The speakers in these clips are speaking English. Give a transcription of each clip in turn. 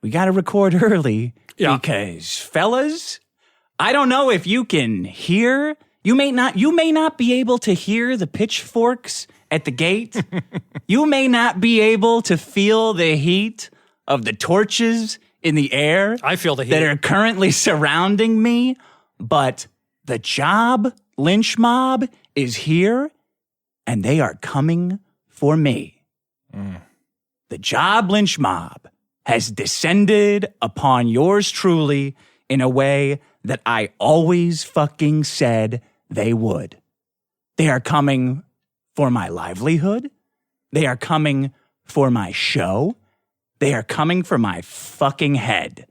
we got to record early because, fellas, I don't know if you can hear. You may not be able to hear the pitchforks at the gate. You may not be able to feel the heat of the torches in the air. I feel the heat that are currently surrounding me, but the job lynch mob is here, and they are coming for me. The job lynch mob has descended upon yours truly in a way that I always fucking said they would. They are coming for my livelihood. They are coming for my show. They are coming for my fucking head.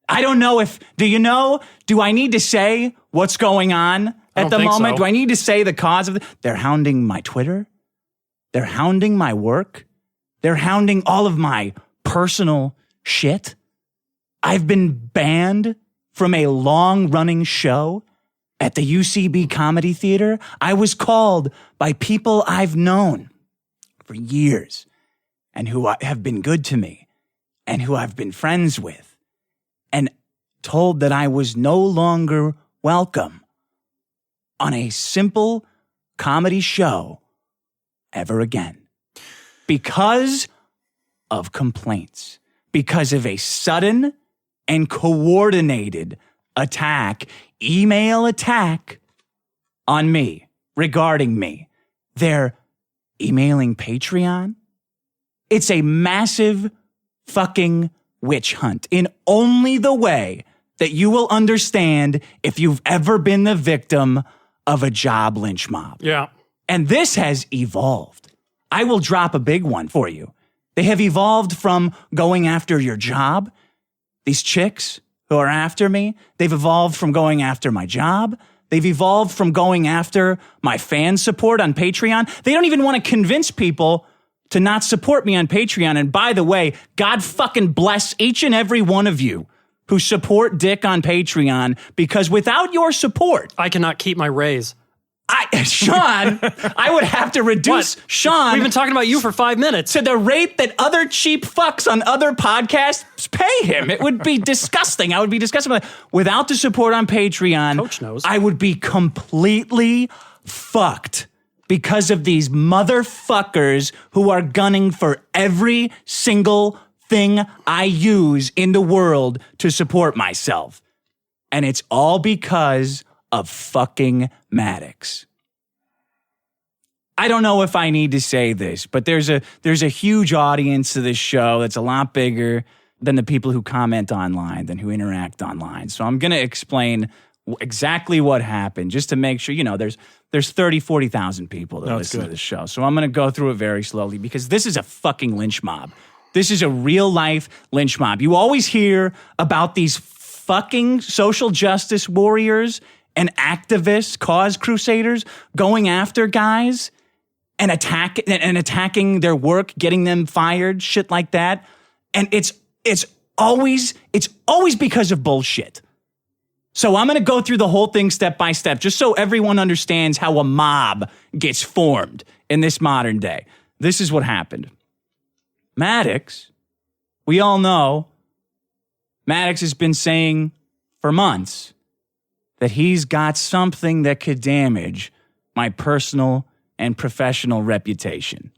I don't know do you know? Do I need to say what's going on at the moment? So. Do I need to say the cause of it? They're hounding my Twitter. They're hounding my work. They're hounding all of my personal shit. I've been banned from a long-running show at the UCB Comedy Theater. I was called by people I've known for years and who have been good to me and who I've been friends with, and told that I was no longer welcome on a simple comedy show ever again because of complaints, because of a sudden and coordinated attack, email attack on me regarding me. They're emailing Patreon. It's a massive fucking witch hunt in only the way that you will understand if you've ever been the victim of a job lynch mob. Yeah. And this has evolved. I will drop a big one for you. They have evolved from going after your job. These chicks who are after me, they've evolved from going after my job. They've evolved from going after my fan support on Patreon. They don't even want to convince people to not support me on Patreon. And by the way, God fucking bless each and every one of you who support Dick on Patreon, because without your support, I cannot keep my raise. Sean, I would have to reduce Sean. We've been talking about you for 5 minutes. To the rate that other cheap fucks on other podcasts pay him. It would be disgusting. I would be disgusted. Without the support on Patreon, Coach knows. I would be completely fucked because of these motherfuckers who are gunning for every single thing I use in the world to support myself. And it's all because of fucking Maddox. I don't know if I need to say this, but there's a huge audience to this show that's a lot bigger than the people who comment online, than who interact online. So I'm going to explain exactly what happened just to make sure, there's 30, 40,000 people that listen to this show. So I'm going to go through it very slowly because this is a fucking lynch mob. This is a real life lynch mob. You always hear about these fucking social justice warriors and activists, cause crusaders going after guys and attacking their work, getting them fired, shit like that. And it's always because of bullshit. So I'm going to go through the whole thing step by step, just so everyone understands how a mob gets formed in this modern day. This is what happened. Maddox, we all know, Maddox has been saying for months that he's got something that could damage my personal and professional reputation.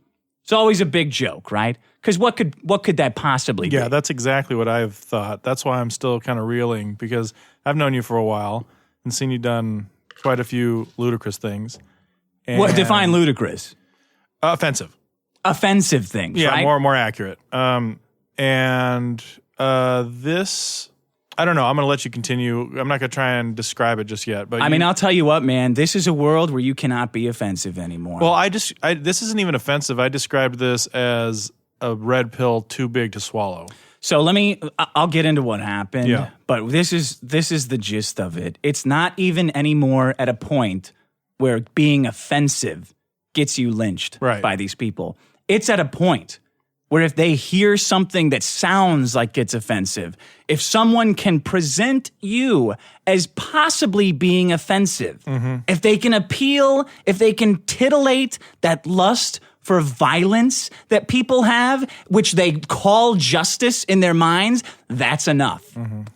It's always a big joke, right? Because what could that possibly be? Yeah, that's exactly what I've thought. That's why I'm still kind of reeling, because I've known you for a while and seen you done quite a few ludicrous things. What define ludicrous? Offensive. Offensive things, yeah, right? more accurate. This, I don't know. I'm going to let you continue. I'm not going to try and describe it just yet. But I'll tell you what, man. This is a world where you cannot be offensive anymore. Well, this isn't even offensive. I described this as a red pill too big to swallow. So I'll get into what happened. Yeah. But this is the gist of it. It's not even anymore at a point where being offensive gets you lynched by these people. It's at a point where if they hear something that sounds like it's offensive, if someone can present you as possibly being offensive, if they can appeal, if they can titillate that lust for violence that people have, which they call justice in their minds, that's enough.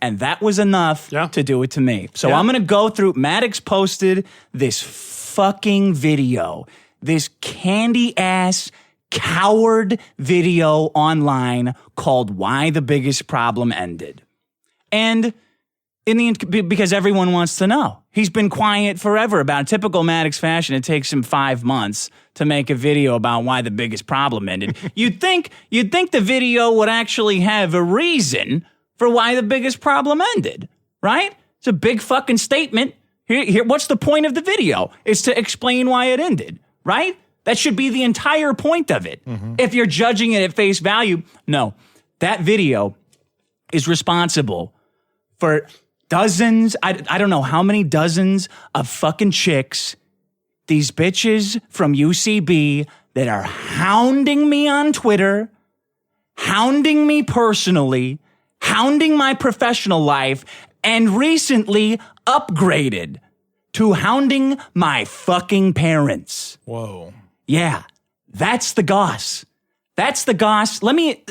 And that was enough to do it to me. So I'm going to go through. Maddox posted this fucking video, this candy-ass coward video online called Why the Biggest Problem Ended. And because everyone wants to know. He's been quiet forever about it. Typical Maddox fashion. It takes him 5 months to make a video about why the biggest problem ended. You'd think the video would actually have a reason for why the biggest problem ended, right? It's a big fucking statement. Here, what's the point of the video? It's to explain why it ended, right? That should be the entire point of it. If you're judging it at face value, no. That video is responsible for dozens, I don't know how many dozens of fucking chicks, these bitches from UCB that are hounding me on Twitter, hounding me personally, hounding my professional life, and recently upgraded to hounding my fucking parents. Whoa. Yeah, that's the goss. That's the goss. Let me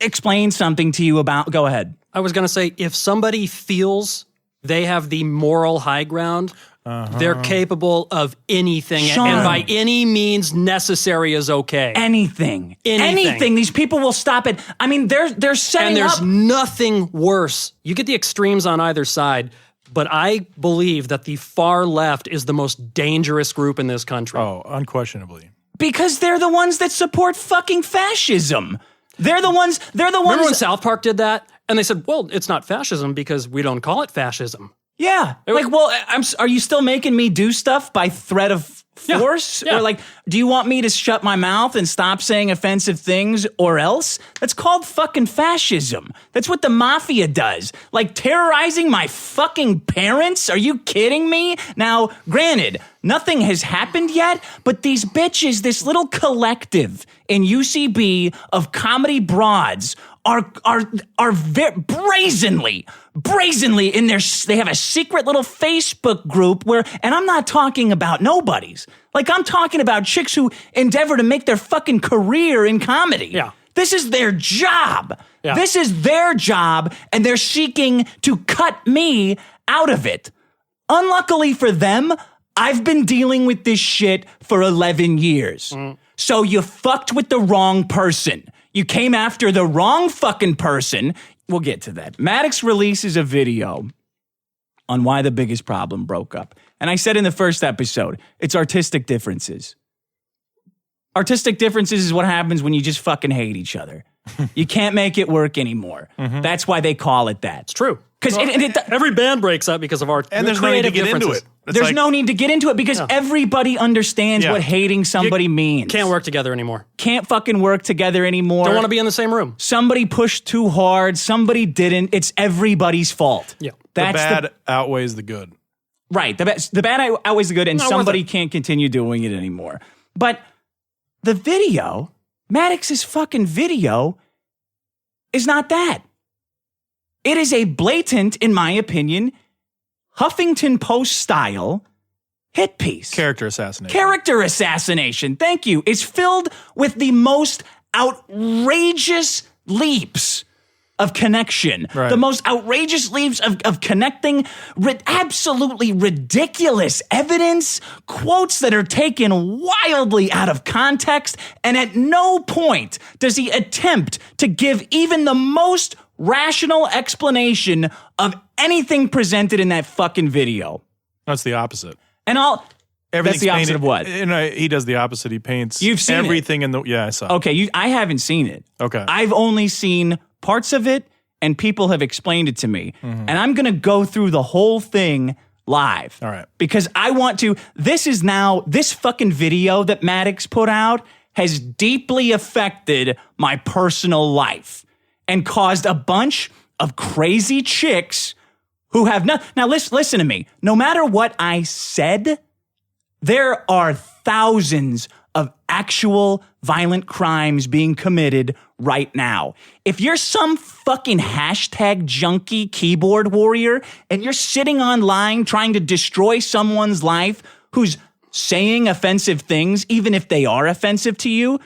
explain something to you about, go ahead. I was going to say, if somebody feels they have the moral high ground, they're capable of anything. Sean. And by any means necessary is okay. Anything. These people will stop it. I mean, they're setting And there's up. nothing worse. You get the extremes on either side, but I believe that the far left is the most dangerous group in this country. Oh, unquestionably. Because they're the ones that support fucking fascism. They're the ones. Remember when South Park did that? And they said, well, it's not fascism because we don't call it fascism. Yeah. Like, well, are you still making me do stuff by threat of force? Yeah. Or like, do you want me to shut my mouth and stop saying offensive things or else? That's called fucking fascism. That's what the mafia does. Like terrorizing my fucking parents? Are you kidding me? Now, granted, nothing has happened yet, but these bitches, this little collective in UCB of comedy broads are very brazenly in their, they have a secret little Facebook group where, and I'm not talking about nobodies. Like I'm talking about chicks who endeavor to make their fucking career in comedy. Yeah. This is their job. Yeah. This is their job, and they're seeking to cut me out of it. Unluckily for them, I've been dealing with this shit for 11 years. So you fucked with the wrong person. You came after the wrong fucking person. We'll get to that. Maddox releases a video on why the biggest problem broke up. And I said in the first episode, it's artistic differences. Artistic differences is what happens when you just fucking hate each other. You can't make it work anymore. That's why they call it that. It's true. Because every band breaks up because of our And there's no need to creative get into differences. it. there's no need to get into it because everybody understands what hating somebody means. Can't work together anymore. Can't fucking work together anymore. Don't want to be in the same room. Somebody pushed too hard. Somebody didn't. It's everybody's fault. Yeah. The bad outweighs the good. Right. The bad outweighs the good, and Not worth somebody it. can't continue doing it anymore. But the video, Maddox's fucking video, is not that. It is a blatant, in my opinion, Huffington Post style hit piece. Character assassination. Character assassination. Thank you. It's filled with the most outrageous leaps of connection. Right. The most outrageous leaps of connecting absolutely ridiculous evidence, quotes that are taken wildly out of context, and at no point does he attempt to give even the most rational explanation of anything presented in that fucking video. That's the opposite. And that's the opposite of what? He does the opposite. He paints You've seen everything in the. Yeah, I saw it. Okay, I haven't seen it. Okay. I've only seen parts of it, and people have explained it to me. And I'm going to go through the whole thing live. All right. Because I want to. This fucking video that Maddox put out has deeply affected my personal life and caused a bunch of crazy chicks who have not. Now, listen to me. No matter what I said, there are thousands of actual violent crimes being committed right now. If you're some fucking hashtag junkie keyboard warrior and you're sitting online trying to destroy someone's life who's saying offensive things, even if they are offensive to you,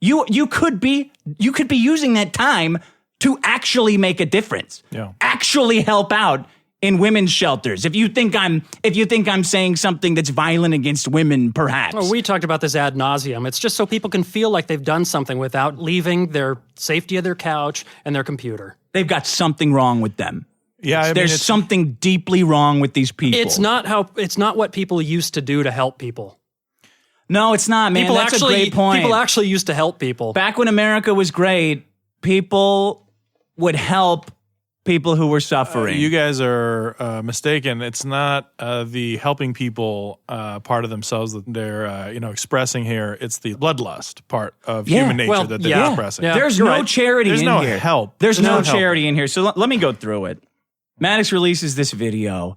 you could be using that time to actually make a difference. Yeah. Actually help out in women's shelters. If you think I'm saying something that's violent against women, perhaps. Oh, we talked about this ad nauseum. It's just so people can feel like they've done something without leaving their safety of their couch and their computer. They've got something wrong with them. Yeah, There's something deeply wrong with these people. It's not what people used to do to help people. No, it's not, man. That's a great point. People actually used to help people. Back when America was great, people would help people who were suffering. You guys are mistaken. It's not the helping people part of themselves that they're expressing here. It's the bloodlust part of human nature that they're expressing. Yeah. There's no charity in here. There's no help. There's no charity in here. So let me go through it. Maddox releases this video,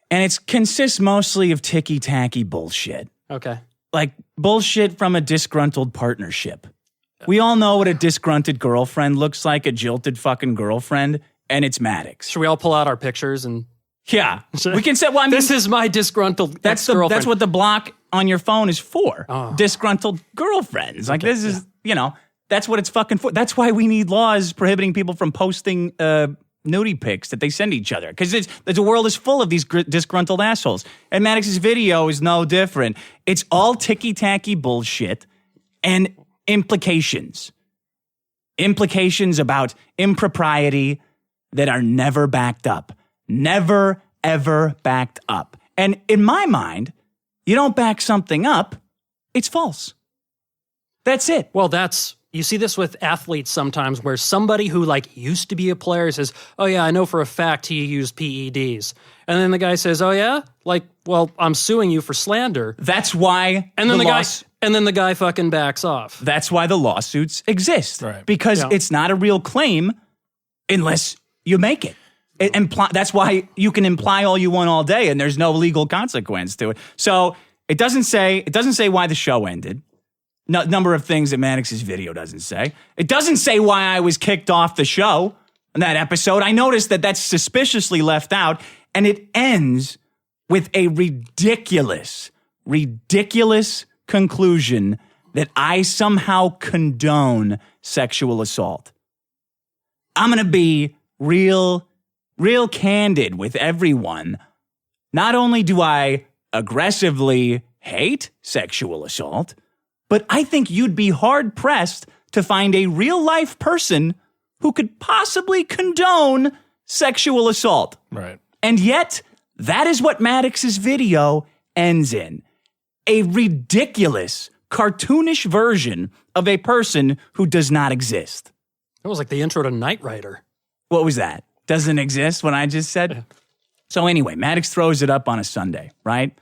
and it consists mostly of ticky-tacky bullshit. Okay. Like bullshit from a disgruntled partnership. We all know what a disgruntled girlfriend looks like, a jilted fucking girlfriend, and it's Maddox. Should we all pull out our pictures and... Yeah. We can say, well, I mean... This is my disgruntled ex-girlfriend. That's what the block on your phone is for. Oh. Disgruntled girlfriends. Like, this is, that's what it's fucking for. That's why we need laws prohibiting people from posting nudie pics that they send each other. Because the world is full of these disgruntled assholes. And Maddox's video is no different. It's all ticky-tacky bullshit and implications about impropriety that are never backed up. Never, ever backed up. And in my mind, you don't back something up, it's false. That's it. Well, you see this with athletes sometimes where somebody who used to be a player says, oh yeah, I know for a fact he used PEDs. And then the guy says, oh yeah? Well, I'm suing you for slander. That's why and then the guy fucking backs off. That's why the lawsuits exist. Right. Because it's not a real claim unless you make it. That's why you can imply all you want all day and there's no legal consequence to it. So it doesn't say why the show ended. Number of things that Maddox's video doesn't say. It doesn't say why I was kicked off the show in that episode. I noticed that that's suspiciously left out, and it ends with a ridiculous conclusion that I somehow condone sexual assault. I'm going to be real candid with everyone. Not only do I aggressively hate sexual assault, but I think you'd be hard-pressed to find a real-life person who could possibly condone sexual assault. Right. And yet, that is what Maddox's video ends in. A ridiculous, cartoonish version of a person who does not exist. It was like the intro to Knight Rider. What was that? Doesn't exist, what I just said? Yeah. So anyway, Maddox throws it up on a Sunday, right?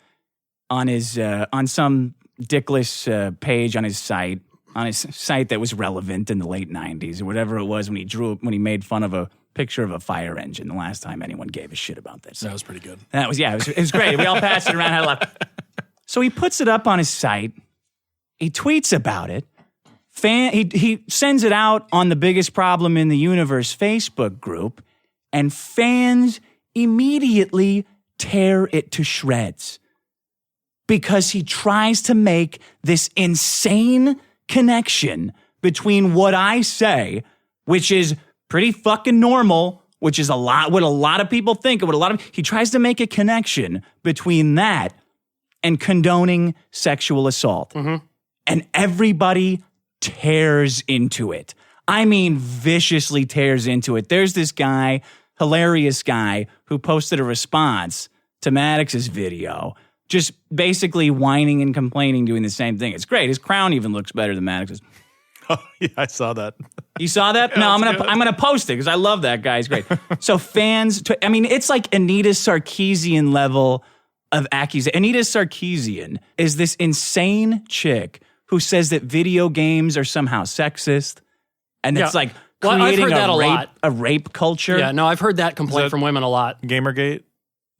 On his, on some dickless page on his site that was relevant in the late 90s or whatever it was when he made fun of a picture of a fire engine the last time anyone gave a shit about this. That was pretty good. It was great. We all passed it around, had a laugh. So he puts it up on his site. He tweets about it. He sends it out on the Biggest Problem in the Universe Facebook group, and fans immediately tear it to shreds. Because he tries to make this insane connection between what I say, which is pretty fucking normal, which is what a lot of people think, he tries to make a connection between that and condoning sexual assault. Mm-hmm. And everybody tears into it. I mean, viciously tears into it. There's this guy, hilarious guy, who posted a response to Maddox's video, just basically whining and complaining, doing the same thing. It's great. His crown even looks better than Maddox's. Oh, yeah, I saw that. You saw that? Yeah, no, I'm gonna post it because I love that guy. He's great. So fans, it's like Anita Sarkeesian level of accusation. Anita Sarkeesian is this insane chick who says that video games are somehow sexist, and it's like creating a rape culture. Yeah, no, I've heard that complaint from women a lot. Gamergate?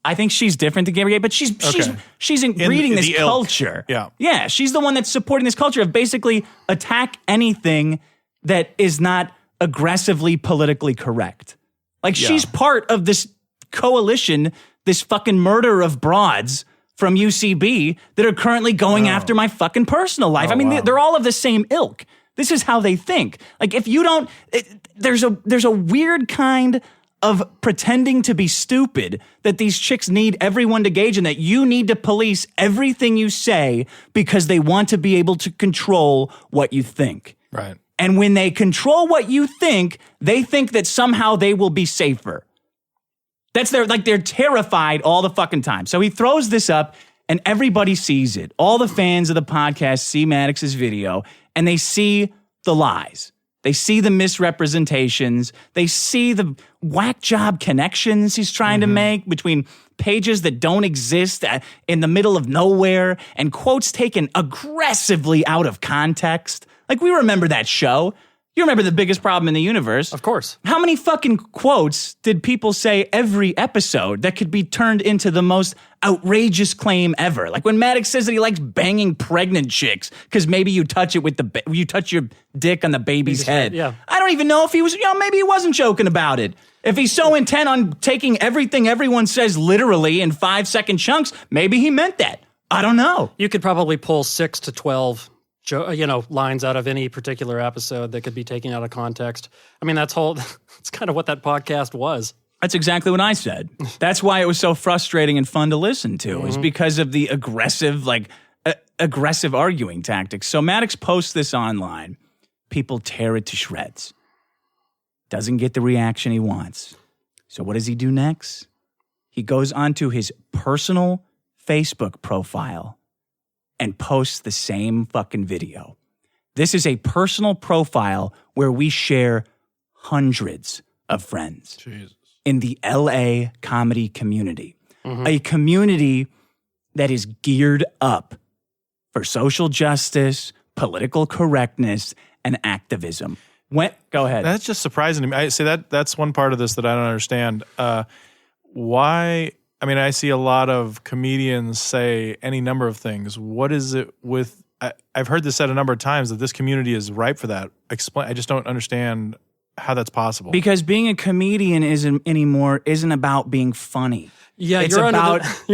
I think she's different than Gamergate, but she's breeding this culture. Yeah, she's the one that's supporting this culture of basically attack anything that is not aggressively politically correct. Like she's part of this coalition, this fucking murder of broads from UCB that are currently going after my fucking personal life. They're all of the same ilk. This is how they think. Like, if you don't, there's a weird kind of pretending to be stupid that these chicks need everyone to gauge, and that you need to police everything you say because they want to be able to control what you think. Right. And when they control what you think, they think that somehow they will be safer. They're terrified all the fucking time. So he throws this up and everybody sees it. All the fans of the podcast see Maddox's video and they see the lies. They see the misrepresentations. They see the whack job connections he's trying to make between pages that don't exist in the middle of nowhere and quotes taken aggressively out of context. Like, we remember that show. You remember The Biggest Problem in the Universe. Of course. How many fucking quotes did people say every episode that could be turned into the most outrageous claim ever? Like when Maddox says that he likes banging pregnant chicks because maybe you touch it with you touch your dick on the baby's head. Yeah. I don't even know if he was, maybe he wasn't joking about it. If he's so intent on taking everything everyone says literally in 5-second chunks, maybe he meant that. I don't know. You could probably pull 6 to 12 lines out of any particular episode that could be taken out of context. I mean, that's kind of what that podcast was. That's exactly what I said. That's why it was so frustrating and fun to listen to, is because of the aggressive arguing tactics. So Maddox posts this online. People tear it to shreds. Doesn't get the reaction he wants. So what does he do next? He goes onto his personal Facebook profile and posts the same fucking video. This is a personal profile where we share hundreds of friends in the LA comedy community. A community that is geared up for social justice, political correctness, and activism. Go ahead. That's just surprising to me. I say that's one part of this that I don't understand. Why? I mean, I see a lot of comedians say any number of things. What is it with? I've heard this said a number of times that this community is ripe for that. I just don't understand how that's possible. Because being a comedian isn't about being funny. Yeah, you're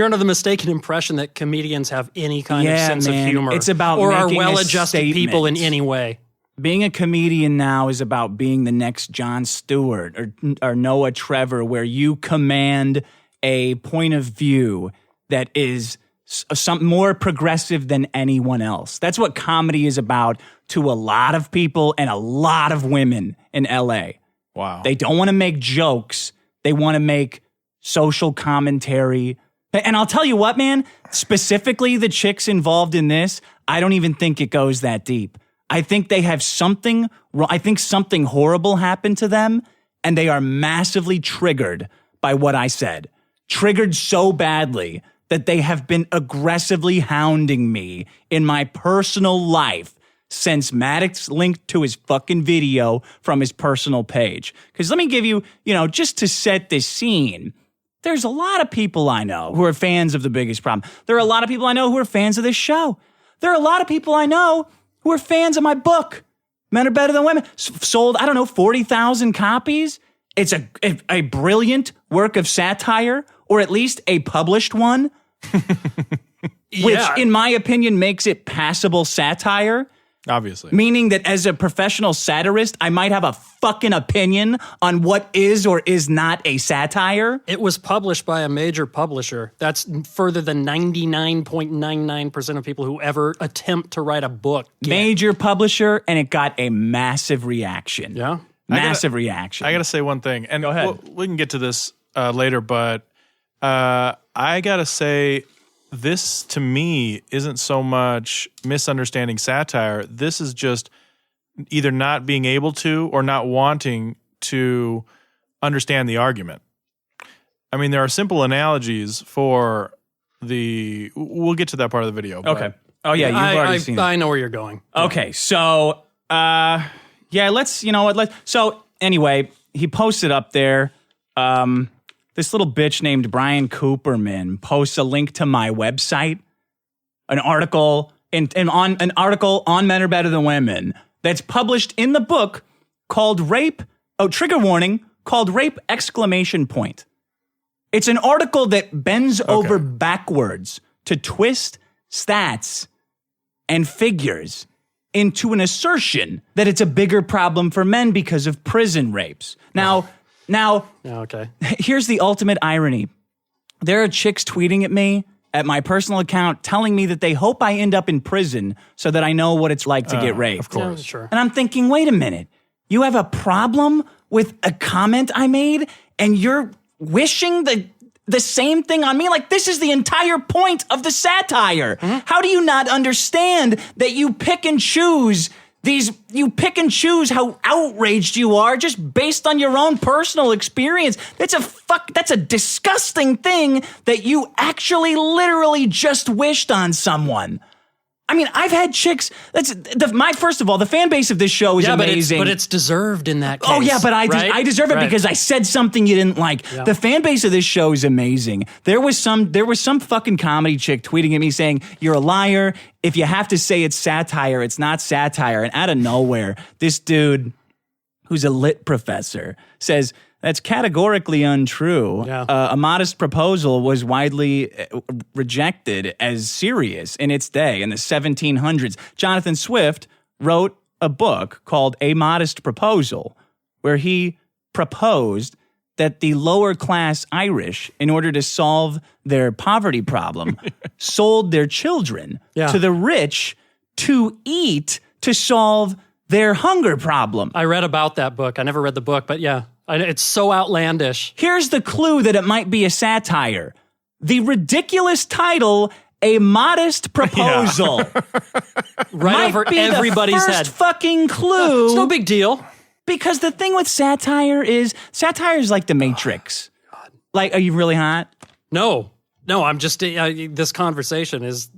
under the mistaken impression that comedians have any kind of sense of humor. It's about or making are well-adjusted people in any way. Being a comedian now is about being the next Jon Stewart or Noah Trevor, where you command a point of view that is some more progressive than anyone else. That's what comedy is about to a lot of people and a lot of women in LA. Wow. They don't want to make jokes. They want to make social commentary. And I'll tell you what, man, specifically the chicks involved in this, I don't even think it goes that deep. I think they have something horrible happened to them, and they are massively triggered by what I said. Triggered so badly that they have been aggressively hounding me in my personal life since Maddox linked to his fucking video from his personal page. Because let me give you, just to set this scene, there's a lot of people I know who are fans of The Biggest Problem. There are a lot of people I know who are fans of this show. There are a lot of people I know who are fans of my book, Men Are Better Than Women. Sold, 40,000 copies. It's a brilliant work of satire, or at least a published one, which, in my opinion, makes it passable satire. Obviously. Meaning that as a professional satirist, I might have a fucking opinion on what is or is not a satire. It was published by a major publisher. That's further than 99.99% of people who ever attempt to write a book get. Major publisher, and it got a massive reaction. Yeah. Massive reaction. I got to say one thing. And go ahead. We can get to this later, but I got to say, this to me isn't so much misunderstanding satire. This is just either not being able to or not wanting to understand the argument. I mean, there are simple analogies for we'll get to that part of the video. Okay. Oh yeah, you've already seen it. I know where you're going. Okay, so so anyway, he posted up there, this little bitch named Brian Cooperman posts a link to my website, an article on Men Are Better Than Women that's published in the book called Rape. Oh, trigger warning, called Rape! It's an article that bends over backwards to twist stats and figures into an assertion that it's a bigger problem for men because of prison rapes. Now, Okay. here's the ultimate irony. There are chicks tweeting at me at my personal account telling me that they hope I end up in prison so that I know what it's like to get raped. Of course. Yeah, sure. And I'm thinking, wait a minute. You have a problem with a comment I made and you're wishing the same thing on me? Like, this is the entire point of the satire. How do you not understand that you pick and choose how outraged you are just based on your own personal experience? That's a disgusting thing that you actually literally just wished on someone. I mean, I've had chicks. First of all, the fan base of this show is amazing. But it's deserved in that case. Oh yeah, but I deserve it Right. because I said something you didn't like. Yeah. The fan base of this show is amazing. There was some fucking comedy chick tweeting at me saying, "You're a liar. If you have to say it's satire, it's not satire." And out of nowhere, this dude, who's a lit professor, says, "That's categorically untrue. Yeah. A modest proposal was widely rejected as serious in its day in the 1700s. Jonathan Swift wrote a book called A Modest Proposal, where he proposed that the lower class Irish, in order to solve their poverty problem, sold their children to the rich to eat to solve their hunger problem." I read about that book. I never read the book, but yeah. It's so outlandish. Here's the clue that it might be a satire. The ridiculous title, A Modest Proposal. Right might over be everybody's the first head. fucking clue. It's no big deal. Because the thing with satire is like The Matrix. Like, are you really hot? No, I'm just, this conversation is,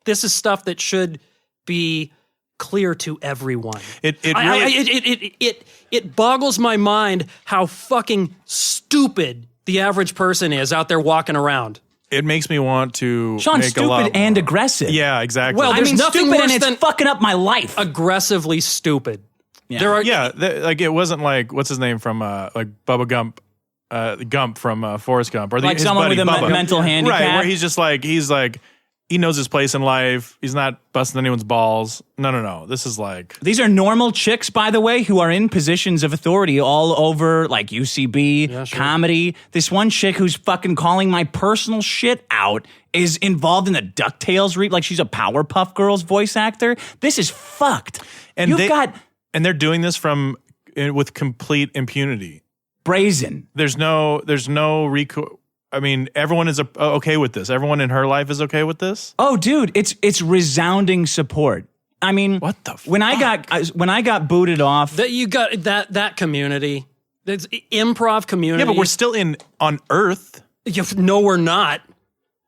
this is stuff that should be clear to everyone. It boggles my mind how fucking stupid the average person is out there walking around. It makes me want to Sean, make a lot stupid and more. aggressive. Yeah, exactly. Well, I there's mean, nothing stupid worse and it's than fucking up my life. aggressively stupid. There are, like it wasn't like what's his name from like Bubba Gump, Gump from Forrest Gump, or like his someone buddy with a Bubba. mental handicap. right? Where he's like he knows his place in life. He's not busting anyone's balls. No. This is like These are normal chicks, by the way, who are in positions of authority all over, like UCB, comedy. This one chick who's fucking calling my personal shit out is involved in the DuckTales like she's a Powerpuff Girls voice actor. This is fucked. and they're doing this with complete impunity. Brazen. There's no recourse. I mean, everyone is okay with this. Everyone in her life is okay with this. Oh, dude, it's resounding support. I mean, What the when I got booted off, that you got that community. It's improv community. Yeah, but we're still on Earth. No, we're not.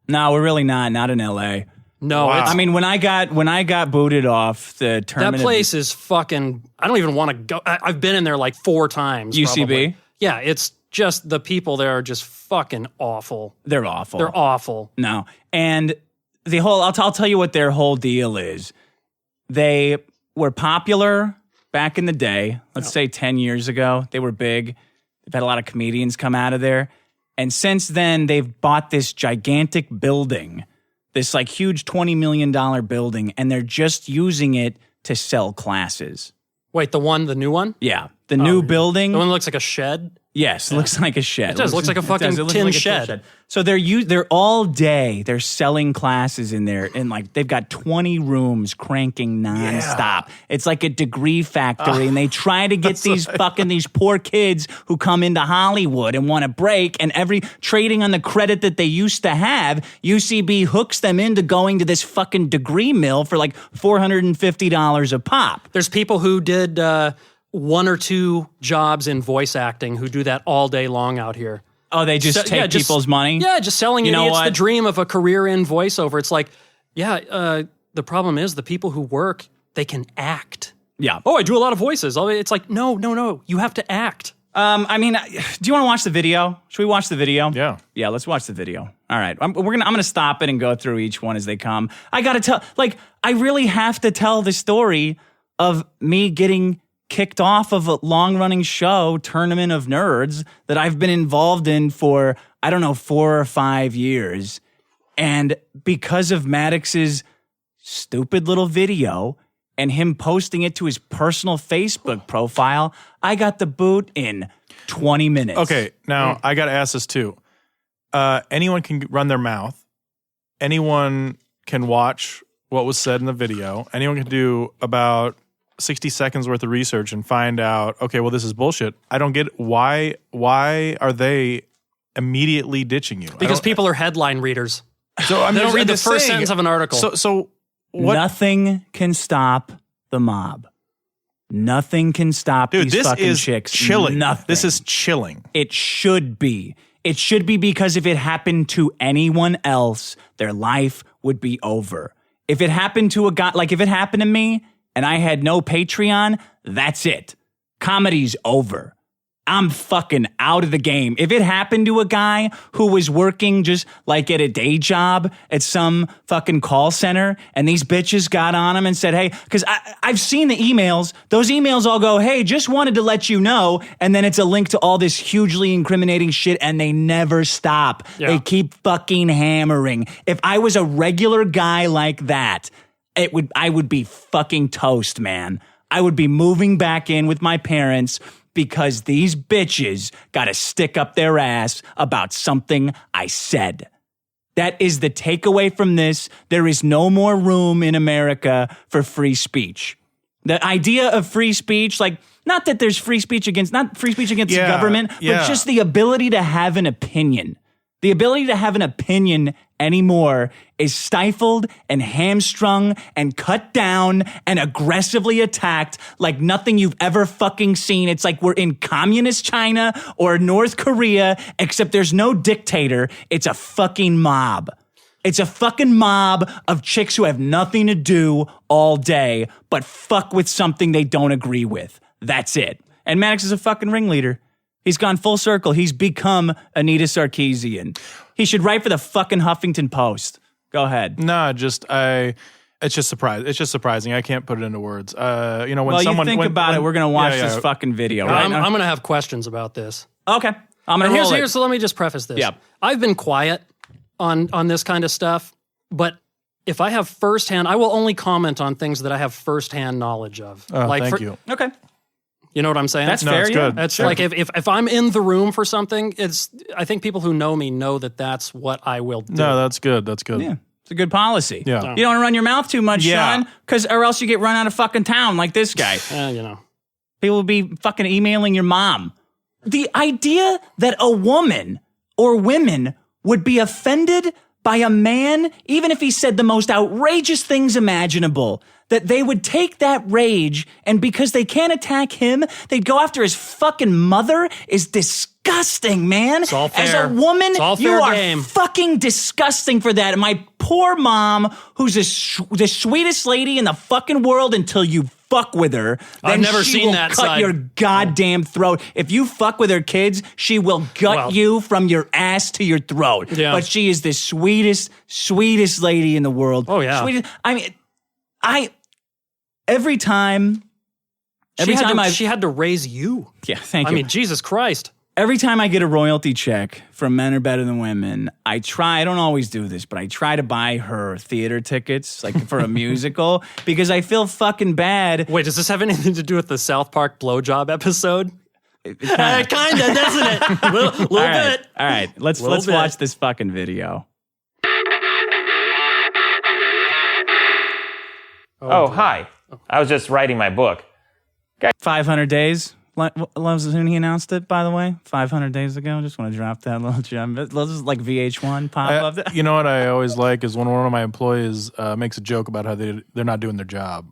no, we're really not in LA. No, Wow. it's, I mean, when I got booted off the tournament, that place is fucking. I don't even want to go. I've been in there like 4 times. UCB? probably. Yeah, it's just the people there are just fucking awful. they're awful. They're awful. No. And the whole, I'll tell you what their whole deal is. They were popular back in the day, let's say 10 years ago. They were big. They've had a lot of comedians come out of there. And since then, they've bought this gigantic building, this like huge $20 million building, and they're just using it to sell classes. Wait, the new one? Yeah. The new building. The one that looks like a shed? Yes, it looks like a shed. It does. Looks like a fucking tin shed. So they're all day. They're selling classes in there, and like they've got 20 rooms cranking nonstop. It's like a degree factory, and they try to get these poor kids who come into Hollywood and want to break, and trading on the credit that they used to have, UCB hooks them into going to this fucking degree mill for like $450 a pop. There's people who did 1 or 2 jobs in voice acting who do that all day long out here. Oh, they just take people's money? Yeah, just selling You know idiots what? the dream of a career in voiceover. It's like, the problem is the people who work, they can act. Yeah. Oh, I do a lot of voices. It's like, no, you have to act. I mean, do you want to watch the video? Should we watch the video? Yeah. Yeah, let's watch the video. All right. I'm gonna stop it and go through each one as they come. I gotta tell, I really have to tell the story of me getting kicked off of a long-running show, Tournament of Nerds, that I've been involved in for, 4 or 5 years. And because of Maddox's stupid little video and him posting it to his personal Facebook profile, I got the boot in 20 minutes. Okay, now I got to ask this too. Anyone can run their mouth. Anyone can watch what was said in the video. Anyone can do about 60 seconds worth of research and find out, okay, well, this is bullshit. I don't get why are they immediately ditching you? Because people are headline readers. So I'm They don't read the just first saying. sentence of an article. So what? Nothing can stop the mob. Nothing can stop Dude, these this fucking is chicks. chilling. Nothing. This is chilling. It should be. It should be, because if it happened to anyone else, their life would be over. If it happened to a guy, like if it happened to me and I had no Patreon, that's it. Comedy's over. I'm fucking out of the game. If it happened to a guy who was working just like at a day job at some fucking call center and these bitches got on him and said, hey, because I've seen the emails. Those emails all go, hey, just wanted to let you know. And then it's a link to all this hugely incriminating shit and they never stop. Yeah. They keep fucking hammering. If I was a regular guy like that, I would be fucking toast, man. I would be moving back in with my parents because these bitches got to stick up their ass about something I said. That is the takeaway from this. There is no more room in America for free speech. The idea of free speech, like, not that there's free speech against the government, but just the ability to have an opinion. The ability to have an opinion anymore is stifled and hamstrung and cut down and aggressively attacked like nothing you've ever fucking seen. It's like we're in communist China or North Korea, except there's no dictator. It's a fucking mob. It's a fucking mob of chicks who have nothing to do all day but fuck with something they don't agree with. That's it. And Maddox is a fucking ringleader. He's gone full circle. He's become Anita Sarkeesian. He should write for the fucking Huffington Post. Go ahead. No, it's just surprising. It's just surprising. I can't put it into words. When someone you think about it, we're gonna watch this fucking video. Right? I'm going to have questions about this. Okay, I'm gonna roll it. So let me just preface this. Yep. I've been quiet on this kind of stuff, but if I have firsthand, I will only comment on things that I have firsthand knowledge of. Thank you. Okay. You know what I'm saying? That's No, fair. it's Yeah. good. That's Sure. like if I'm in the room for something, I think people who know me know that that's what I will do. No, that's good. That's good. Yeah, it's a good policy. Yeah. You don't want to run your mouth too much, Yeah. Sean, or else you get run out of fucking town like this guy. People will be fucking emailing your mom. The idea that a woman or women would be offended by a man, even if he said the most outrageous things imaginable, that they would take that rage and because they can't attack him, they'd go after his fucking mother is disgusting, man. It's all fair. As a woman, It's all you fair are game. fucking disgusting for that. And my poor mom, who's the sweetest lady in the fucking world until you fuck with her, then I've never she seen will that cut side. your goddamn throat. If you fuck with her kids, she will gut you from your ass to your throat. Yeah. But she is the sweetest lady in the world. Oh, yeah. I mean, every time she had to raise you. yeah, thank you. I mean, Jesus Christ. Every time I get a royalty check from Men Are Better Than Women, I don't always do this, but I try to buy her theater tickets, like for a musical, because I feel fucking bad. Wait, does this have anything to do with the South Park blowjob episode? Kinda, doesn't it? A little bit. All right, let's watch this fucking video. Oh, hi. I was just writing my book. 500 days. When he announced it, by the way, 500 days ago. Just want to drop that little gem. Let's just like VH1 pop up. There. You know what I always like is when one of my employees makes a joke about how they're not doing their job.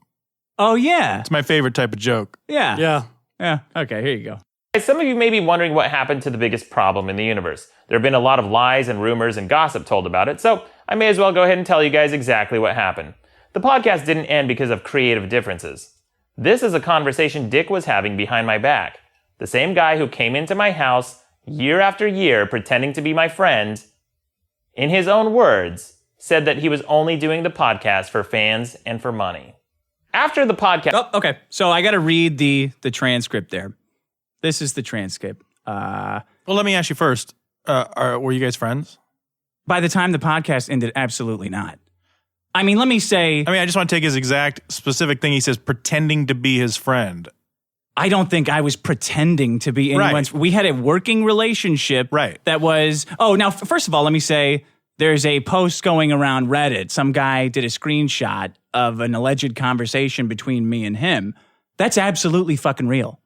Oh, yeah. It's my favorite type of joke. Yeah. Okay, here you go. Some of you may be wondering what happened to the biggest problem in the universe. There have been a lot of lies and rumors and gossip told about it, so I may as well go ahead and tell you guys exactly what happened. The podcast didn't end because of creative differences. This is a conversation Dick was having behind my back. The same guy who came into my house year after year pretending to be my friend, in his own words, said that he was only doing the podcast for fans and for money. After the podcast... Oh, okay. So I got to read the transcript there. This is the transcript. Well, let me ask you first. Were you guys friends? By the time the podcast ended, absolutely not. I mean, let me say, I just want to take his exact specific thing. He says, pretending to be his friend. I don't think I was pretending to be anyone's. Right. We had a working relationship. Right. That was, now, first of all, let me say, there's a post going around Reddit. Some guy did a screenshot of an alleged conversation between me and him. That's absolutely fucking real.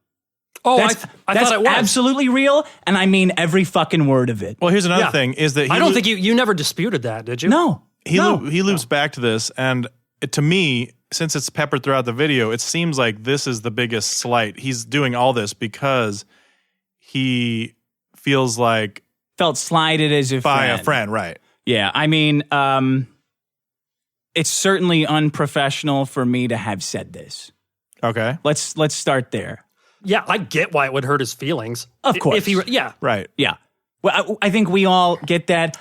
Oh, That's I thought it was. absolutely real, and I mean every fucking word of it. Well, here's another thing is that I don't think you never disputed that, did you? No. he loops back to this, and to me, since it's peppered throughout the video, it seems like this is the biggest slight. He's doing all this because he feels like Felt slighted as a by friend. a friend, right? Yeah, I mean, it's certainly unprofessional for me to have said this. Okay, Let's start there. Yeah, I get why it would hurt his feelings. Of course. If he, yeah. right. Yeah. Well, I think we all get that.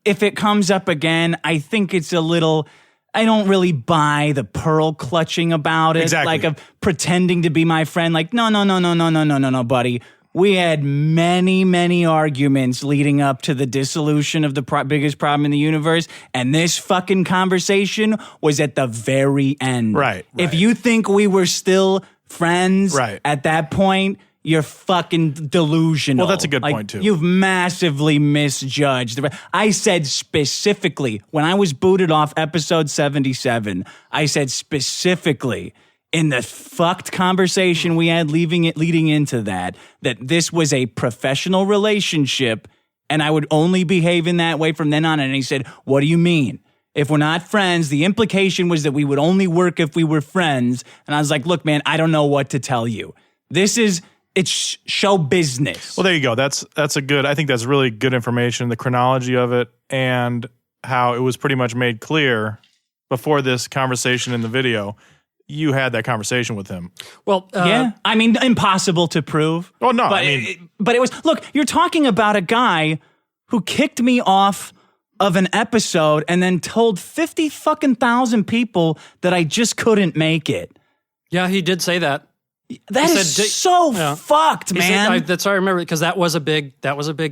If it comes up again, I think it's a little, I don't really buy the pearl clutching about it. Exactly. Like of pretending to be my friend. Like, no, buddy. We had many, many arguments leading up to the dissolution of the biggest problem in the universe. And this fucking conversation was at the very end. Right. If you think we were still friends Right. at that point, you're fucking delusional. Well, that's a good Like, point, too. You've massively misjudged. I said specifically, when I was booted off episode 77, I said specifically in the fucked conversation we had leading into that this was a professional relationship and I would only behave in that way from then on. And he said, what do you mean? If we're not friends, the implication was that we would only work if we were friends. And I was like, look, man, I don't know what to tell you. It's show business. Well, there you go. That's a good. I think that's really good information. The chronology of it and how it was pretty much made clear before this conversation in the video. You had that conversation with him. Well, yeah. I mean, impossible to prove. Oh no, But, but it was, look, you're talking about a guy who kicked me off of an episode and then told 50 fucking thousand people that I just couldn't make it. yeah, he did say that. That He is said, so yeah. fucked, He man. said, that's why I remember it because that was a big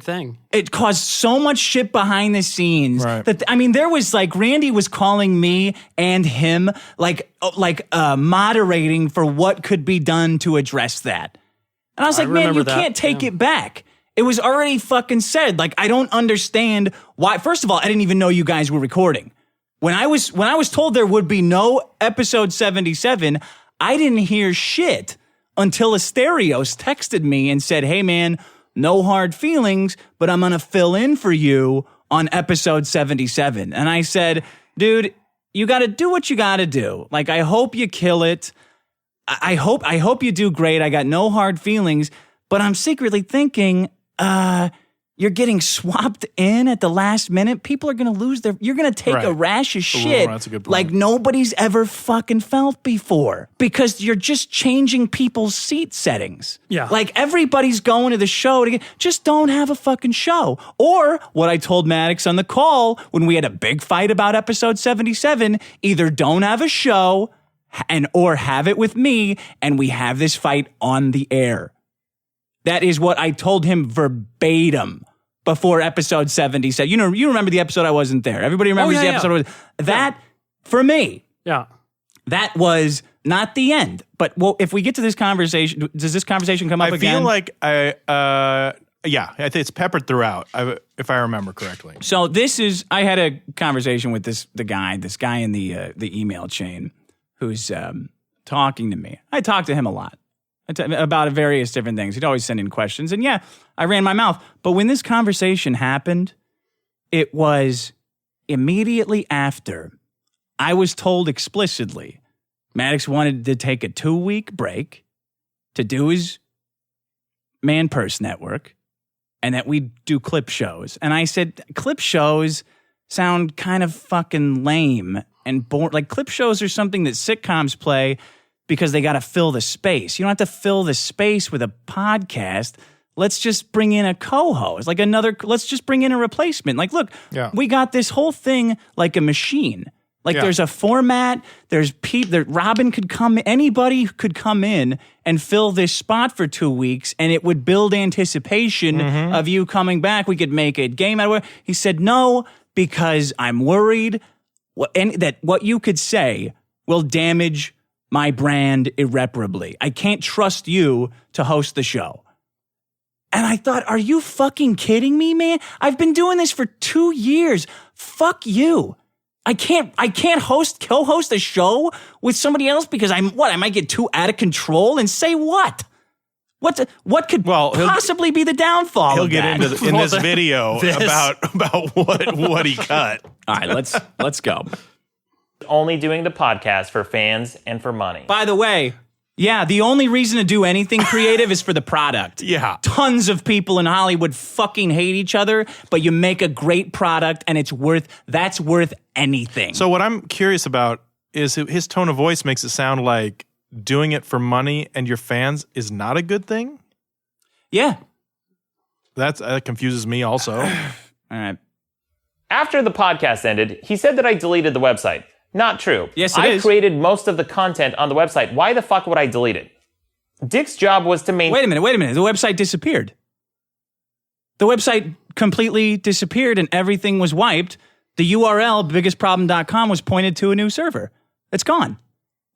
thing. It caused so much shit behind the scenes Right. that there was like Randy was calling me and him like moderating for what could be done to address that. And I was like, man, remember you that, can't take yeah. it back. It was already fucking said. Like, I don't understand why. First of all, I didn't even know you guys were recording. When I was told there would be no episode 77, I didn't hear shit until Asterios texted me and said, hey man, no hard feelings, but I'm going to fill in for you on episode 77. And I said, dude, you got to do what you got to do. Like, I hope you kill it. I hope you do great. I got no hard feelings, but I'm secretly thinking, you're getting swapped in at the last minute. People are going to lose you're going to take Right. a rash of shit that's a good point. like nobody's ever fucking felt before because you're just changing people's seat settings. Yeah. Like everybody's going to the show to just don't have a fucking show. Or what I told Maddox on the call when we had a big fight about episode 77, either don't have a show or have it with me and we have this fight on the air. That is what I told him verbatim before episode 70 said. You remember the episode I wasn't there. Everybody remembers the episode. That, for me, Yeah. that was not the end. But if we get to this conversation, does this conversation come up again? I feel like I think it's peppered throughout, if I remember correctly. So I had a conversation with this guy in the email chain who's talking to me. I talked to him a lot. About various different things. He'd always send in questions. And yeah, I ran my mouth. But when this conversation happened, it was immediately after I was told explicitly Maddox wanted to take a 2-week break to do his Man Purse Network and that we'd do clip shows. And I said, clip shows sound kind of fucking lame and boring. Like, clip shows are something that sitcoms play because they got to fill the space. You don't have to fill the space with a podcast. Let's just bring in a co-host, let's just bring in a replacement. Like, look, Yeah. we got this whole thing like a machine. Like Yeah. there's a format, there's people, Robin could come, anybody could come in and fill this spot for 2 weeks and it would build anticipation of you coming back. We could make a game out of it. He said, no, because I'm worried that what you could say will damage my brand irreparably. I can't trust you to host the show. And I thought, are you fucking kidding me, man? I've been doing this for 2 years. Fuck you. I can't co-host a show with somebody else because I might get too out of control and say what? What could possibly be the downfall He'll of get that? into in this video about what he cut. All right, let's go. Only doing the podcast for fans and for money. By the way, yeah, the only reason to do anything creative is for the product. Yeah. Tons of people in Hollywood fucking hate each other, but you make a great product and that's worth anything. So what I'm curious about is his tone of voice makes it sound like doing it for money and your fans is not a good thing. Yeah. That confuses me also. All right. After the podcast ended, he said that I deleted the website. Not true. Yes, I is. created most of the content on the website. Why the fuck would I delete it? Dick's job was to maintain... Wait a minute. The website disappeared. The website completely disappeared and everything was wiped. The URL, biggestproblem.com, was pointed to a new server. It's gone.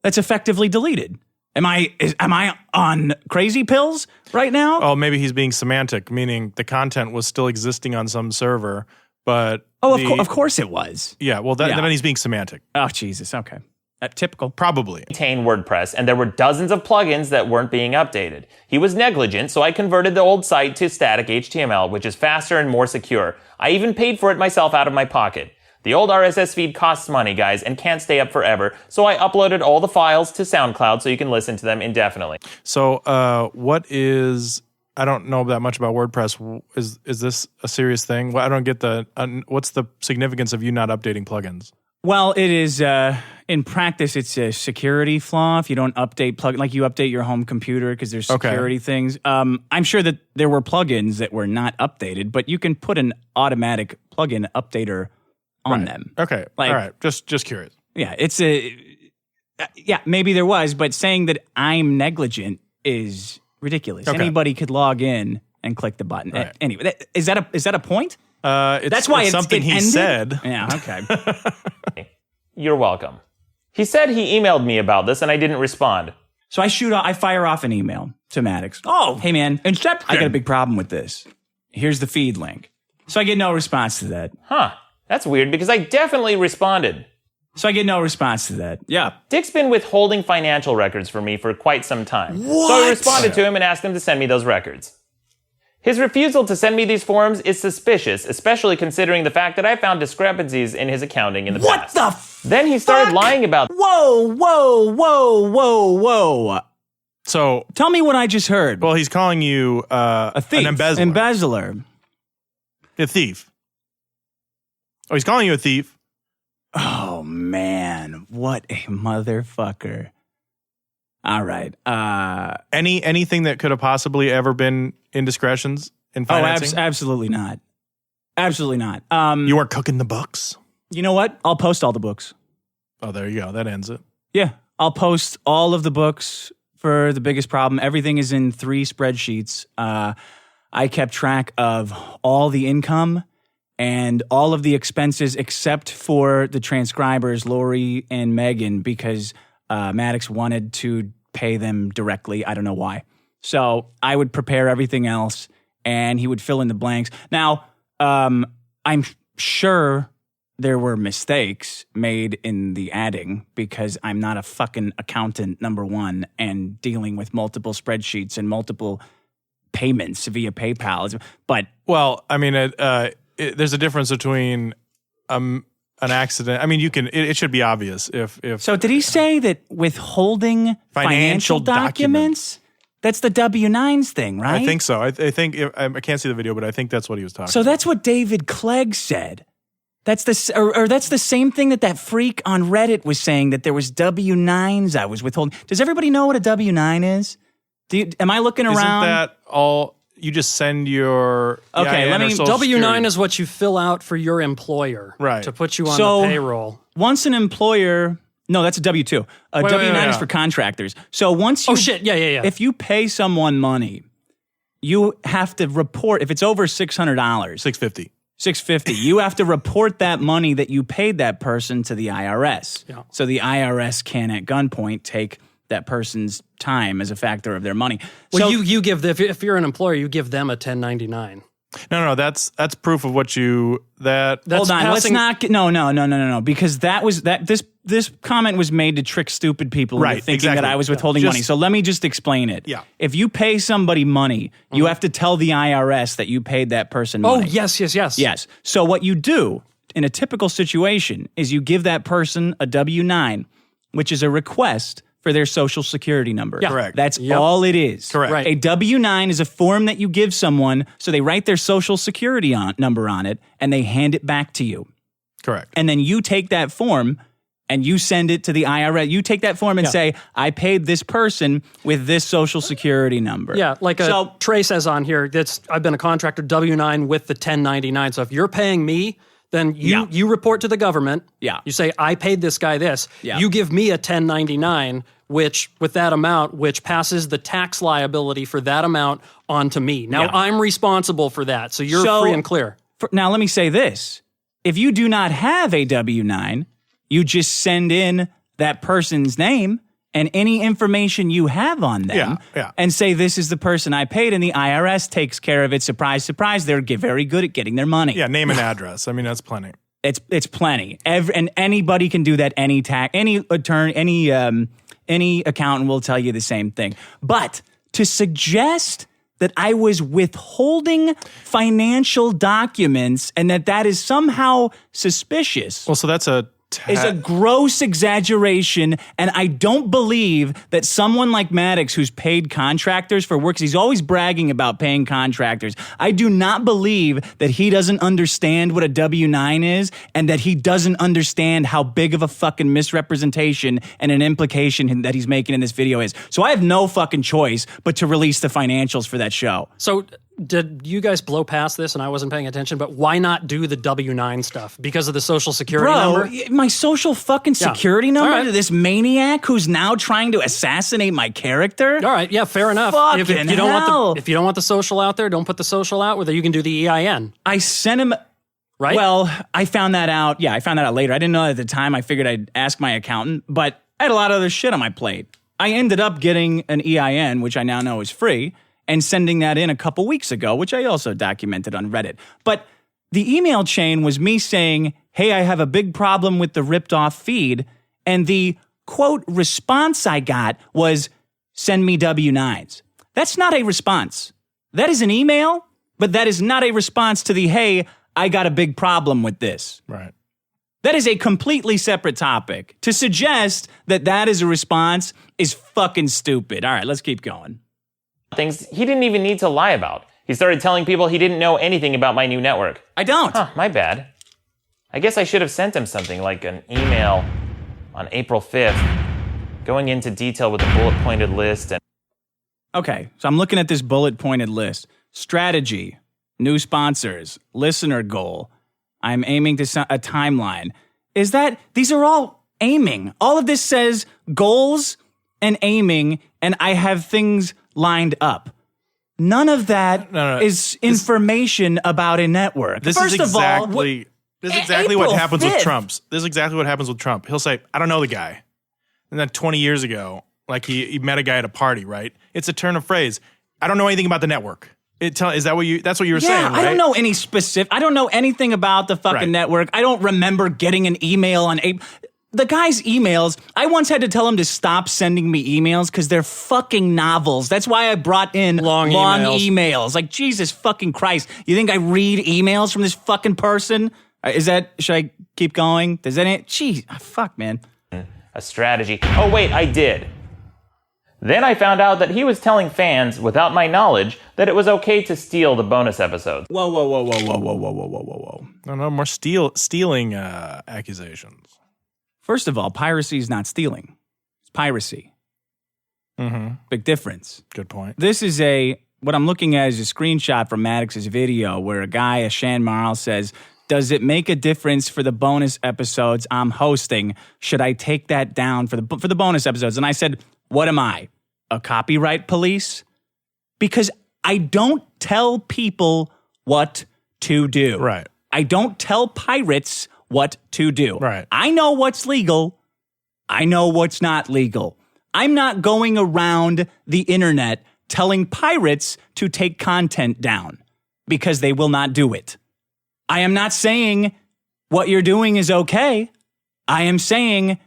That's effectively deleted. Am I on crazy pills right now? Oh, maybe he's being semantic, meaning the content was still existing on some server, but... of course it was. Yeah, well, then he's being semantic. Oh, Jesus. Okay. Typical. Probably. maintain WordPress, and there were dozens of plugins that weren't being updated. He was negligent, so I converted the old site to static HTML, which is faster and more secure. I even paid for it myself out of my pocket. The old RSS feed costs money, guys, and can't stay up forever, so I uploaded all the files to SoundCloud so you can listen to them indefinitely. So, what is... I don't know that much about WordPress. Is this a serious thing? Well, I don't get what's the significance of you not updating plugins? Well, it is, in practice, it's a security flaw. If you don't update like you update your home computer because there's security things. I'm sure that there were plugins that were not updated, but you can put an automatic plugin updater on them. Okay. Like, all right. Just curious. Yeah, maybe there was, but saying that I'm negligent is ridiculous. Okay. Anybody could log in and click the button. Right. Anyway, is that a point? That's why it's it's something he ended? said. Yeah, okay. You're welcome. He said he emailed me about this and I didn't respond. So I fire off an email to Maddox. Oh, hey man, Inception. I got a big problem with this. Here's the feed link. So I get no response to that. Huh, that's weird because I definitely responded. Yeah. Dick's been withholding financial records for me for quite some time. What? So I responded to him and asked him to send me those records. His refusal to send me these forms is suspicious, especially considering the fact that I found discrepancies in his accounting in the past. What the Then he started lying about... Whoa. So Tell me what I just heard. well, he's calling you A thief. an embezzler. A thief. Oh, he's calling you a thief. Oh, man. What a motherfucker. All right. Anything that could have possibly ever been indiscretions in financing? Absolutely not. Absolutely not. You weren't cooking the books? You know what? I'll post all the books. Oh, there you go. That ends it. Yeah. I'll post all of the books for The Biggest Problem. Everything is in 3 spreadsheets. I kept track of all the income and all of the expenses except for the transcribers, Lori and Megan, because Maddox wanted to pay them directly. I don't know why. So I would prepare everything else and he would fill in the blanks. Now, I'm sure there were mistakes made in the adding because I'm not a fucking accountant, number one, and dealing with multiple spreadsheets and multiple payments via PayPal. But well, I mean, there's a difference between an accident. I mean, you can. It should be obvious if. So did he say that withholding financial documents? That's the W-9s thing, right? I think so. I think I can't see the video, but I think that's what he was talking. So that's what David Clegg said. That's that's the same thing that freak on Reddit was saying, that there was W-9s I was withholding. Does everybody know what a W-9 is? Am I looking around? Isn't that all? you just send your Okay, EIN let or me- Social W-9 Security. is what you fill out for your employer Right. to put you on So- the payroll. Once an employer, no, that's a W-2. A wait, W-9 is yeah. for contractors. So once you, Oh, shit. Yeah. if you pay someone money, you have to report, if it's over $600, $650. $650, you have to report that money that you paid that person to the IRS. Yeah. So the IRS can, at gunpoint, take that person's time as a factor of their money. Well, So you give if you're an employer, you give them a 1099. No, that's proof of what you that. That's hold on, let's passing- not get, no, because this comment was made to trick stupid people into Right, thinking exactly. that I was withholding Just- money. So let me just explain it. Yeah. If you pay somebody money, you have to tell the IRS that you paid that person Oh, money. yes. Yes. So what you do in a typical situation is you give that person a W-9, which is a request for their social security number. Yeah. Correct. That's Yep. all it is. Correct. Right. A W-9 is a form that you give someone, so they write their social security number on it, and they hand it back to you. Correct. And then you take that form and you send it to the IRS. You take that form and say, I paid this person with this social security number. Yeah, like So- Trey says on here, I've been a contractor W-9 with the 1099. So if you're paying me, then you report to the government. Yeah. You say, I paid this guy this. Yeah. You give me a 1099, which with that amount, which passes the tax liability for that amount onto me. Now Yeah. I'm responsible for that. So you're So- free and clear. Now, let me say this. If you do not have a W-9, you just send in that person's name and any information you have on them Yeah. and say, this is the person I paid, and the IRS takes care of it. Surprise, surprise. They're very good at getting their money. Yeah, name and address. I mean, that's plenty. It's plenty. And anybody can do that. Any attorney, any accountant will tell you the same thing. But to suggest that I was withholding financial documents and that is somehow suspicious Well, so that's a is a gross exaggeration, and I don't believe that someone like Maddox, who's paid contractors for work, 'cause he's always bragging about paying contractors. I do not believe that he doesn't understand what a W-9 is, and that he doesn't understand how big of a fucking misrepresentation and an implication that he's making in this video is. So I have no fucking choice but to release the financials for that show. So did you guys blow past this and I wasn't paying attention, but why not do the W-9 stuff? Because of the social security number? My social fucking security number All right. to this maniac who's now trying to assassinate my character? All right, yeah, fair enough. If Fucking you don't hell. want if you don't want the social out there, don't put the social out. Whether you can do the EIN, I sent him. right? Well, I found that out. Yeah, I found that out later. I didn't know at the time. I figured I'd ask my accountant, but I had a lot of other shit on my plate. I ended up getting an EIN, which I now know is free, and sending that in a couple weeks ago, which I also documented on Reddit. But the email chain was me saying, hey, I have a big problem with the ripped off feed. And the quote response I got was, send me W-9s. That's not a response. That is an email, but that is not a response to the, hey, I got a big problem with this. right. That is a completely separate topic. To suggest that that is a response is fucking stupid. All right, let's keep going. Things he didn't even need to lie about. He started telling people he didn't know anything about my new network. I don't. Huh, my bad. I guess I should have sent him something like an email on April 5th, going into detail with a bullet-pointed list and Okay, so I'm looking at this bullet-pointed list. Strategy, new sponsors, listener goal. I'm aiming to a timeline. These are all aiming. All of this says goals and aiming, and I have things lined up. None of that is information about a network. This First is of all, exactly what April happens 5th. with Trump's. This is exactly what happens with Trump. He'll say, I don't know the guy. And then 20 years ago, like he met a guy at a party, right? It's a turn of phrase. I don't know anything about the network. That's what you were saying, right? I don't know any specific. I don't know anything about the fucking Right. network. I don't remember getting an email on the guy's emails. I once had to tell him to stop sending me emails because they're fucking novels. That's why I brought in Long emails. Like, Jesus fucking Christ. You think I read emails from this fucking person? Should I keep going? Does that, geez, fuck, man. a strategy. Oh, wait, I did. Then I found out that he was telling fans, without my knowledge, that it was okay to steal the bonus episodes. Whoa. No more stealing accusations. First of all, piracy is not stealing. It's piracy. Mm-hmm. Big difference. Good point. This is a what I'm looking at is a screenshot from Maddox's video where a guy, Ashan Marl, says, does it make a difference for the bonus episodes I'm hosting? Should I take that down for the bonus episodes? And I said, what am I? A copyright police? Because I don't tell people what to do. Right. I don't tell pirates what to do. Right. I know what's legal. I know what's not legal. I'm not going around the internet telling pirates to take content down because they will not do it. I am not saying what you're doing is okay. I am saying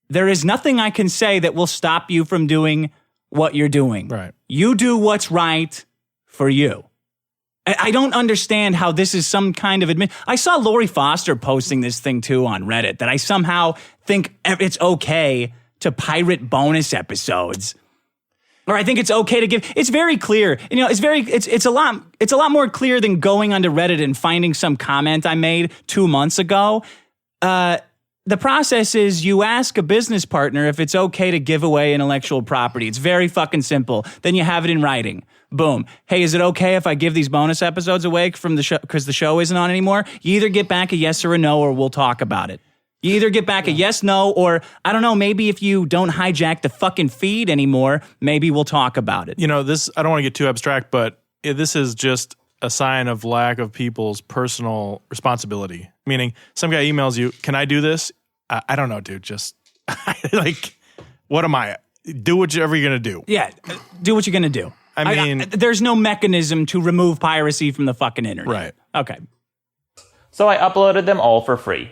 there is nothing I can say that will stop you from doing what you're doing. Right. You do what's right for you. I don't understand how this is some kind of I saw Lori Foster posting this thing too on Reddit that I somehow think it's okay to pirate bonus episodes. Or I think it's okay to give. It's very clear. You know, it's a lot more clear than going onto Reddit and finding some comment I made 2 months ago. The process is you ask a business partner if it's okay to give away intellectual property. It's very fucking simple. Then you have it in writing. Boom. Hey, is it okay if I give these bonus episodes away from the show because the show isn't on anymore? You either get back a yes or a no, or we'll talk about it. You either get back a yes, no, or I don't know, maybe if you don't hijack the fucking feed anymore, maybe we'll talk about it. You know, this, I don't want to get too abstract, but this is just a sign of lack of people's personal responsibility. Meaning, some guy emails you, can I do this? I don't know, dude. Just, like, what am I? Do whatever you're going to do. Yeah, do what you're going to do. I mean, there's no mechanism to remove piracy from the fucking internet. Right. Okay. So I uploaded them all for free.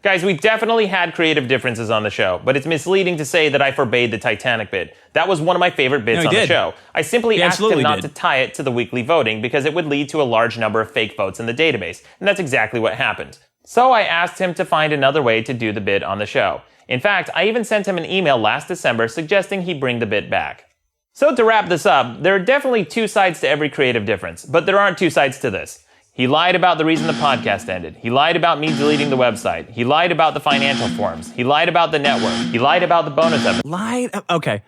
Guys, we definitely had creative differences on the show, but it's misleading to say that I forbade the Titanic bit. That was one of my favorite bits on the show. I simply asked him not to tie it to the weekly voting because it would lead to a large number of fake votes in the database, and that's exactly what happened. So I asked him to find another way to do the bit on the show. In fact, I even sent him an email last December suggesting he bring the bit back. So to wrap this up, there are definitely two sides to every creative difference, but there aren't two sides to this. He lied about the reason the podcast ended. He lied about me deleting the website. He lied about the financial forms. He lied about the network. He lied about the bonus episode. Lied? Okay.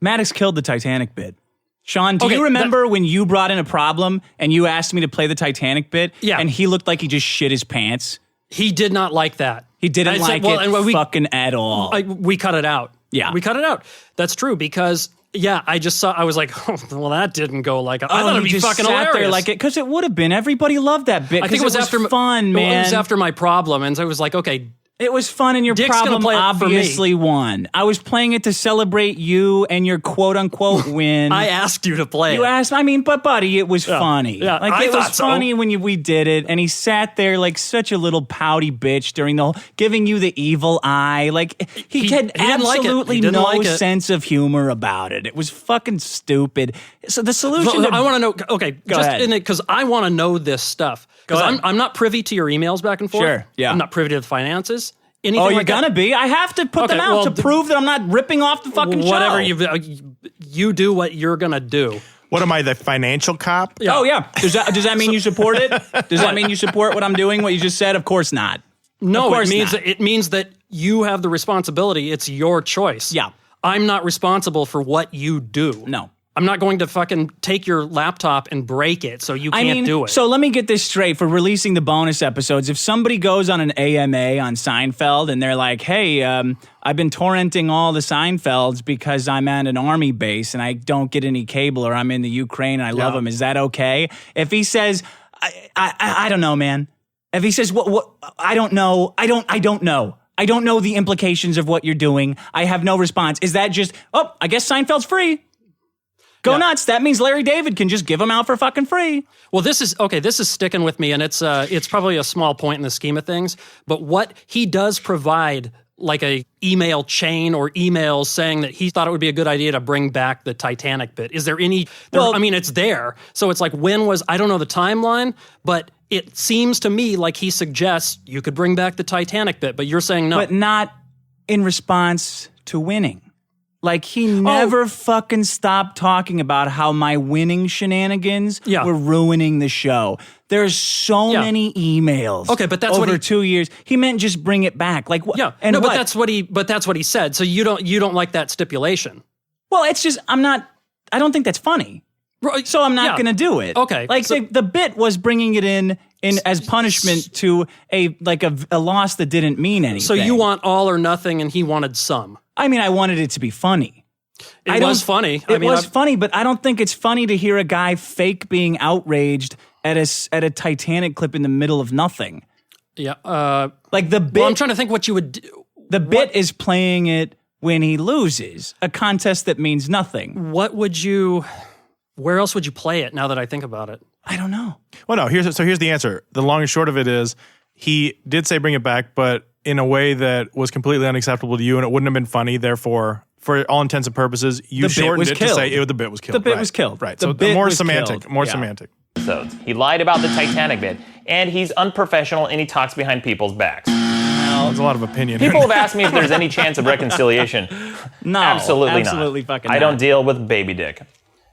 Maddox killed the Titanic bit. Sean, do you remember when you brought in a problem and you asked me to play the Titanic bit? Yeah. And he looked like he just shit his pants? He did not like that. He didn't like it fucking at all. We cut it out. Yeah. We cut it out. That's true because... Yeah, I was like, oh, well, that didn't go like I thought it'd be fucking hilarious. There like it because it would have been. Everybody loved that bit. I think it was after fun, man. It was after my problem, and so I was like, okay, it was fun, and your Dick's problem play obviously won. I was playing it to celebrate you and your quote unquote win. I asked you to play. You asked. I mean, but buddy, it was funny. Yeah, like it was funny when we did it, and he sat there like such a little pouty bitch during the whole, giving you the evil eye. Like he had absolutely no sense of humor about it. It was fucking stupid. So the solution. I want to know. Okay, go ahead. Because I want to know this stuff. Because I'm not privy to your emails back and forth. Sure. Yeah. I'm not privy to the finances. Anything you're gonna be. I have to put them out to prove that I'm not ripping off the fucking show. Whatever you do, what you're gonna do. What am I, the financial cop? Yeah. Oh yeah. Does that mean you support it? Does that mean you support what I'm doing? What you just said? Of course not. No, it means that you have the responsibility. It's your choice. Yeah. I'm not responsible for what you do. No. I'm not going to fucking take your laptop and break it so you can't do it. So let me get this straight for releasing the bonus episodes. If somebody goes on an AMA on Seinfeld and they're like, hey, I've been torrenting all the Seinfelds because I'm at an army base and I don't get any cable or I'm in the Ukraine and I love them, is that okay? If he says, I don't know, man. If he says, what I don't know. I don't know. I don't know the implications of what you're doing. I have no response. Is that just, I guess Seinfeld's free. Go nuts. That means Larry David can just give them out for fucking free. Well, this is sticking with me, and it's probably a small point in the scheme of things, but what he does provide, like a email chain or emails saying that he thought it would be a good idea to bring back the Titanic bit. Is there any, it's there. So it's like, I don't know the timeline, but it seems to me like he suggests you could bring back the Titanic bit, but you're saying no. But not in response to winning. Like, he never fucking stopped talking about how my winning shenanigans were ruining the show. There's so many emails. Okay, but that's over 2 years. He meant just bring it back. Like, what? Yeah, and no, but that's what he said. So you don't like that stipulation. Well, it's just I don't think that's funny. Right. So I'm not going to do it. Okay. Like So- the bit was bringing it in as punishment to a loss that didn't mean anything. So you want all or nothing, and he wanted some. I mean, I wanted it to be funny. It was funny. It was funny, but I don't think it's funny to hear a guy fake being outraged at a Titanic clip in the middle of nothing. Yeah. Like the bit. Well, I'm trying to think what you would do. The bit is playing it when he loses, a contest that means nothing. Where else would you play it now that I think about it? I don't know. Well, no, here's the answer. The long and short of it is he did say bring it back, but in a way that was completely unacceptable to you, and it wouldn't have been funny. Therefore, for all intents and purposes, you The bit shortened was it killed. to say the bit was killed. The bit Right. was killed. Right. The So bit more was semantic. killed. More Yeah. semantic. episodes. He lied about the Titanic bit, and he's unprofessional and he talks behind people's backs. There's a lot of opinion. People have asked me if there's any chance of reconciliation. No, Absolutely not. fucking I not. don't deal with baby dick.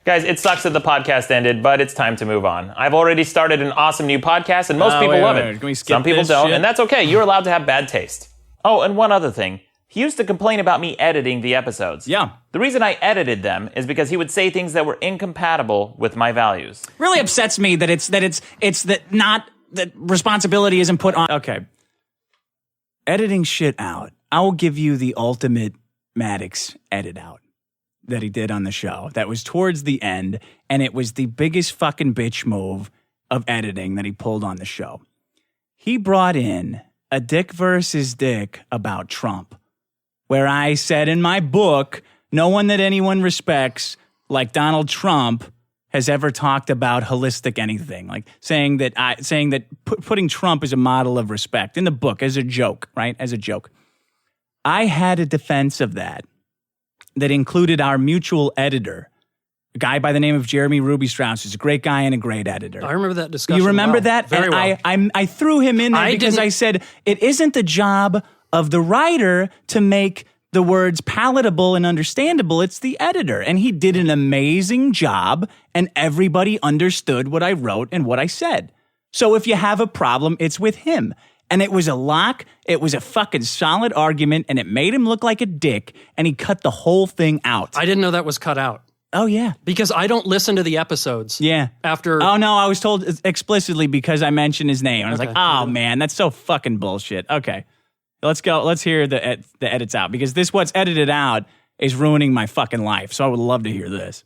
Guys, it sucks that the podcast ended, but it's time to move on. I've already started an awesome new podcast, and most people wait, love wait, it. can we skip Some people this don't, shit? and that's okay. You're allowed to have bad taste. Oh, and one other thing. He used to complain about me editing the episodes. Yeah. The reason I edited them is because he would say things that were incompatible with my values. Really upsets me that that responsibility isn't put on. Okay. Editing shit out. I will give you the ultimate Maddox edit out that he did on the show. That was towards the end, and it was the biggest fucking bitch move of editing that he pulled on the show. He brought in a dick versus dick about Trump, where I said in my book, no one that anyone respects like Donald Trump has ever talked about holistic anything, like saying that putting Trump as a model of respect in the book as a joke, right? As a joke. I had a defense of that included our mutual editor, a guy by the name of Jeremy Ruby Strauss, who's a great guy and a great editor. I remember that discussion. You remember well. that? Very And well. I threw him in there because I said it isn't the job of the writer to make the words palatable and understandable. It's the editor. And he did an amazing job, and everybody understood what I wrote and what I said. So if you have a problem, it's with him. And it was a lock. It was a fucking solid argument, and it made him look like a dick, and he cut the whole thing out. I didn't know that was cut out. Oh, yeah. Because I don't listen to the episodes. Yeah. After. Oh, no, I was told explicitly because I mentioned his name. I was Okay. like, oh, man, that's so fucking bullshit. Okay. Let's go. Let's hear the edits out, because what's edited out is ruining my fucking life. So I would love to hear this.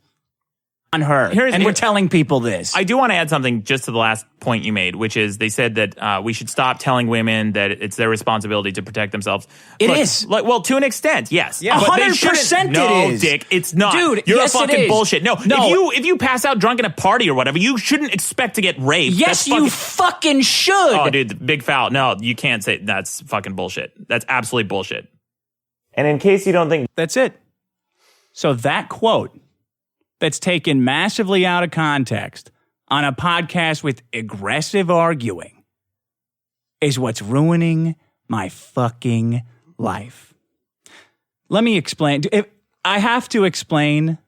On her. We're telling people this. I do want to add something just to the last point you made, which is they said that we should stop telling women that it's their responsibility to protect themselves. It is. Well, to an extent, yes. Yeah. But they 100% shouldn't. it No, is. Dick, it's not. Dude, You're yes, a it fucking is. bullshit. No, No. if you pass out drunk at a party or whatever, you shouldn't expect to get raped. Yes, That's you fucking should. Oh, dude, the big foul. No, you can't say that's fucking bullshit. That's absolute bullshit. And in case you don't think That's it. So that quote that's taken massively out of context on a podcast with aggressive arguing is what's ruining my fucking life. Let me explain. If I have to explain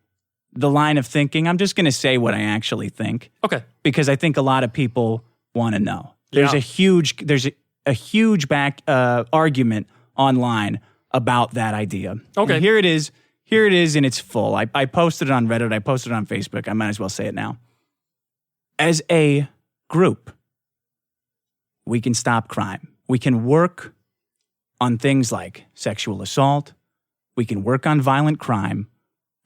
the line of thinking, I'm just going to say what I actually think, Okay. because I think a lot of people want to know. There's Yeah. a huge back argument online about that idea. Okay. And here it is. Here it is in its full. I posted it on Reddit. I posted it on Facebook. I might as well say it now. As a group, we can stop crime. We can work on things like sexual assault. We can work on violent crime.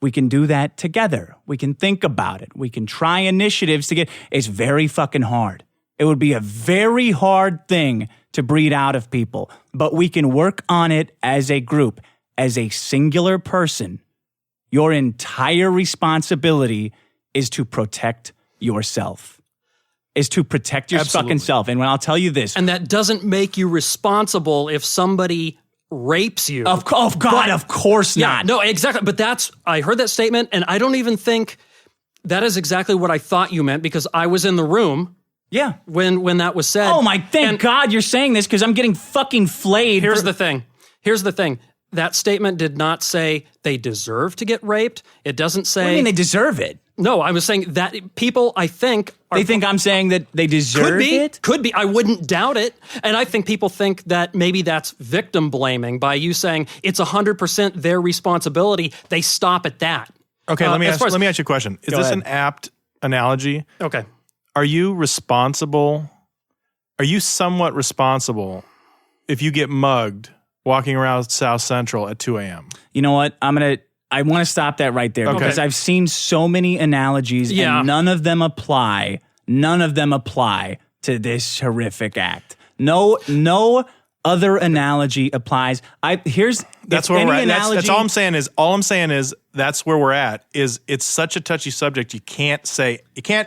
We can do that together. We can think about it. We can try initiatives to get. It's very fucking hard. It would be a very hard thing to breed out of people, but we can work on it as a group. As a singular person, your entire responsibility is to protect yourself. Is to protect your fucking self. And when I'll tell you this. And that doesn't make you responsible if somebody rapes you. Of course Yeah, not. no, exactly. But I heard that statement, and I don't even think that is exactly what I thought you meant, because I was in the room Yeah. when that was said. Oh my, thank God you're saying this, because I'm getting fucking flayed. Here's the thing. That statement did not say they deserve to get raped. It doesn't say. I mean, they deserve it. No, I was saying that people, I think, They think I'm saying that they deserve it? Could be. I wouldn't doubt it. And I think people think that maybe that's victim blaming by you saying it's 100% their responsibility. They stop at that. Okay, let me as ask far as- you a question. Is Go this ahead. an apt analogy. Okay. Are you responsible? Are you somewhat responsible if you get mugged walking around South Central at 2 a.m.? You know what? I want to stop that right there because I've seen so many analogies and none of them apply. None of them apply to this horrific act. No other analogy applies. That's where we're at. That's all I'm saying is that's where we're at. Is it's such a touchy subject you can't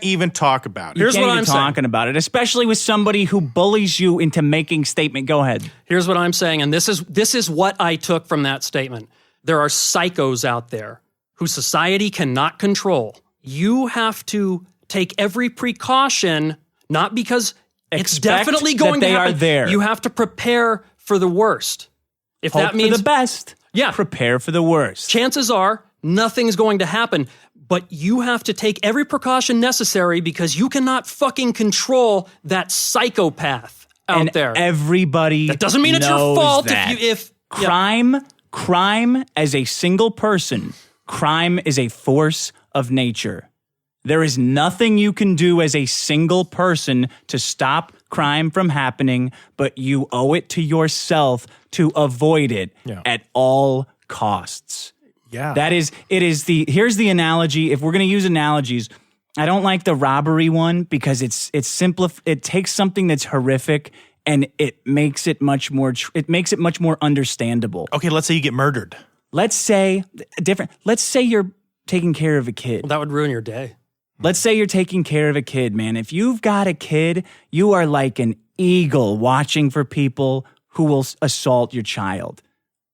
even talk about it. Here's what I'm talking about it, especially with somebody who bullies you into making statement. Go ahead. Here's what I'm saying, and this is what I took from that statement. There are psychos out there who society cannot control. You have to take every precaution, not because it's definitely going to happen. Are there. You have to prepare for the worst. If Hope that means for the best. Yeah. Prepare for the worst. Chances are nothing's going to happen, but you have to take every precaution necessary because you cannot fucking control that psychopath out there. Everybody That doesn't mean it's your fault if Crime as a single person, crime is a force of nature. There is nothing you can do as a single person to stop crime from happening, but you owe it to yourself to avoid it at all costs. Yeah. Here's the analogy. If we're going to use analogies, I don't like the robbery one because it takes something that's horrific and it makes it much more understandable. Okay, let's say you get murdered. Let's say you're taking care of a kid. Well, that would ruin your day. Let's say you're taking care of a kid, man. If you've got a kid, you are like an eagle watching for people who will assault your child.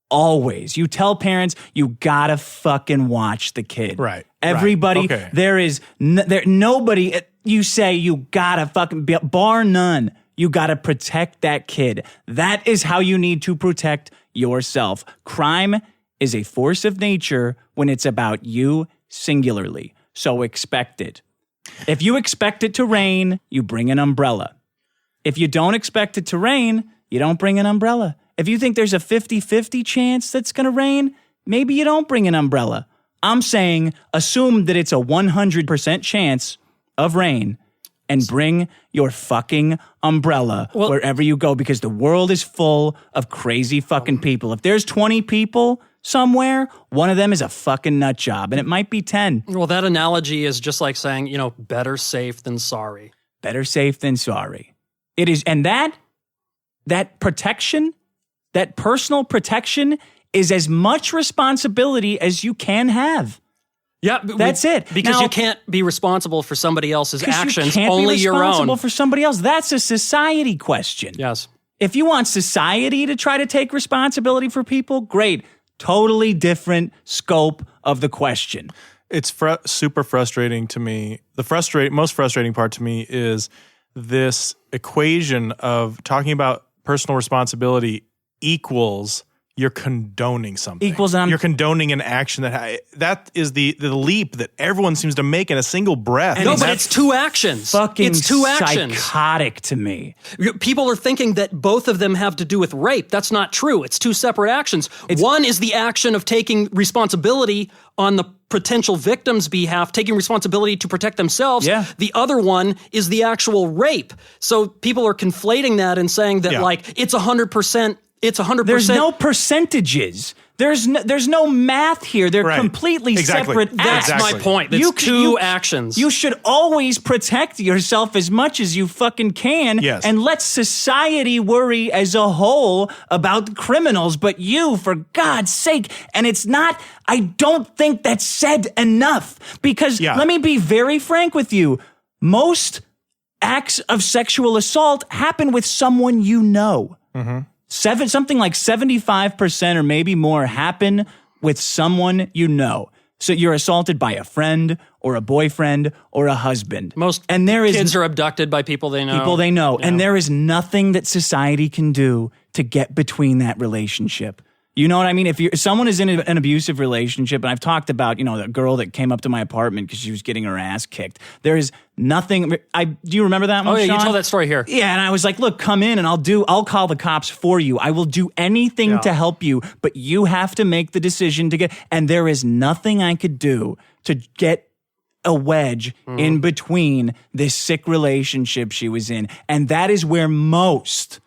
Always. You tell parents, you gotta fucking watch the kid. Right. Everybody, right. Okay. there is nobody, you say you gotta fucking, bar none, you gotta protect that kid. That is how you need to protect yourself. Crime is a force of nature when it's about you singularly. So expect it. If you expect it to rain, you bring an umbrella. If you don't expect it to rain, you don't bring an umbrella. If you think there's a 50-50 chance that's going to rain, maybe you don't bring an umbrella. I'm saying assume that it's a 100% chance of rain and bring your fucking umbrella wherever you go because the world is full of crazy fucking people. If there's 20 people somewhere, one of them is a fucking nut job, and it might be 10. Well, that analogy is just like saying, better safe than sorry. Better safe than sorry. It is, and that protection, that personal protection is as much responsibility as you can have. Yeah, that's it. Because you can't be responsible for somebody else's actions, you can't only be your own. responsible for somebody else. That's a society question. Yes. If you want society to try to take responsibility for people, great. Totally different scope of the question. It's super frustrating to me. The most frustrating part to me is this equation of talking about personal responsibility equals you're condoning something. You're condoning an action that is the leap that everyone seems to make in a single breath. No, but it's two actions. It's psychotic to me. People are thinking that both of them have to do with rape. That's not true. It's two separate actions. One is the action of taking responsibility on the potential victim's behalf, taking responsibility to protect themselves. Yeah. The other one is the actual rape. So people are conflating that and saying that it's 100%. It's 100%. There's no percentages. There's no math here. They're completely separate acts. That's my point. It's two actions. You should always protect yourself as much as you fucking can and let society worry as a whole about the criminals, but you, for God's sake, and it's not, I don't think that's said enough because let me be very frank with you. Most acts of sexual assault happen with someone you know. Mm-hmm. Something like 75% or maybe more happen with someone you know. So you're assaulted by a friend or a boyfriend or a husband. Most kids are abducted by people they know. And there is nothing that society can do to get between that relationship. You know what I mean? If someone is in an abusive relationship, and I've talked about, the girl that came up to my apartment because she was getting her ass kicked. There is nothing. Do you remember that one? Oh yeah, Sean? you told that story here. Yeah, and I was like, look, come in and I'll call the cops for you. I will do anything to help you, but you have to make the decision to get. And there is nothing I could do to get a wedge in between this sick relationship she was in. And that is where most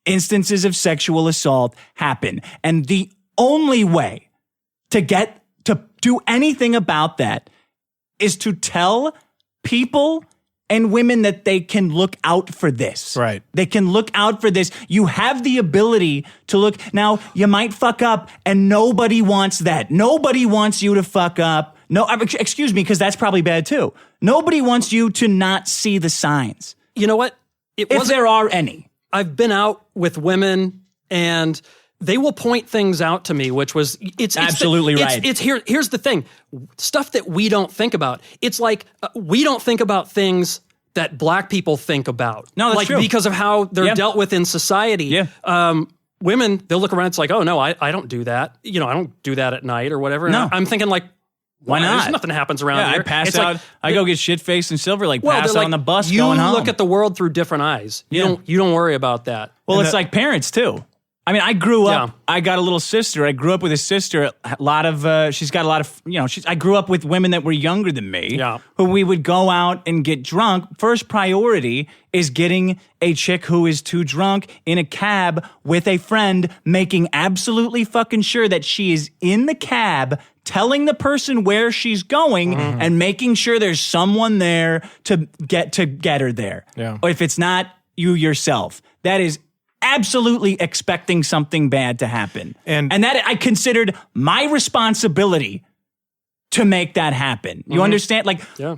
instances of sexual assault happen. And the only way to do anything about that is to tell people and women that they can look out for this. Right. They can look out for this. You have the ability to look. Now, you might fuck up, and nobody wants that. Nobody wants you to fuck up. No, excuse me, because that's probably bad too. Nobody wants you to not see the signs. You know what? If there are any. I've been out with women, and they will point things out to me, which was it's absolutely right. Here's the thing, stuff that we don't think about. It's like we don't think about things that black people think about. No, that's like true. Because of how they're dealt with in society. Yeah. Women, they'll look around. It's like, oh no, I don't do that. You know, I don't do that at night or whatever. No. And I'm thinking like, why not? There's nothing happens around here. I pass It's out. like, I go get shit-faced and Silver Lake. well, Pass they're out on the bus you going home. look at the world through different eyes. You don't worry about that. Well, it's like parents too. I mean, I grew up. Yeah. I got a little sister. I grew up with a sister. A lot of. She's got a lot of. I grew up with women that were younger than me. Yeah. Who we would go out and get drunk. First priority is getting a chick who is too drunk in a cab with a friend, making absolutely fucking sure that she is in the cab, telling the person where she's going, and making sure there's someone there to get her there. Yeah. Or if it's not you yourself, that is absolutely expecting something bad to happen. And that I considered my responsibility to make that happen. You understand? Like, go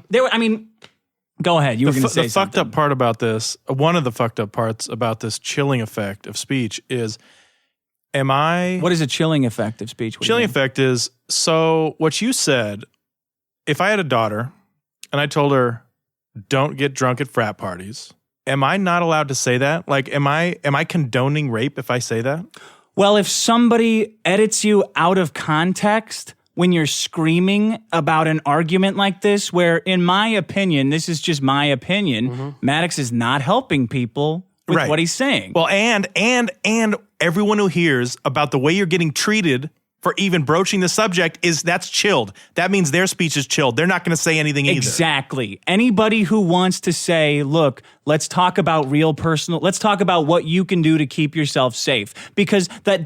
ahead. You were going to say the fucked up part about this, one of the fucked up parts about this chilling effect of speech is, what is a chilling effect of speech? Chilling effect is, so what you said, if I had a daughter and I told her, don't get drunk at frat parties, am I not allowed to say that? Like, am I condoning rape if I say that? Well, if somebody edits you out of context when you're screaming about an argument like this, where in my opinion, this is just my opinion, Maddox is not helping people with what he's saying. Well, and everyone who hears about the way you're getting treated for even broaching the subject that's chilled. That means their speech is chilled. They're not going to say anything either. Exactly. Anybody who wants to say, look, let's talk about let's talk about what you can do to keep yourself safe. Because that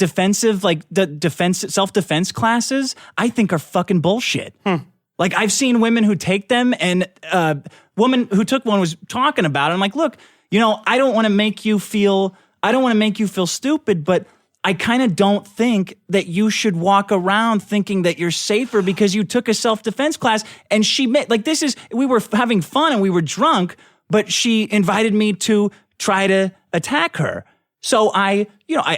self-defense classes, I think are fucking bullshit. Like, I've seen women who take them, and a woman who took one was talking about it. I'm like, look, I don't want to make you feel stupid, but I kind of don't think that you should walk around thinking that you're safer because you took a self-defense class. And we were having fun and we were drunk, but she invited me to try to attack her. So I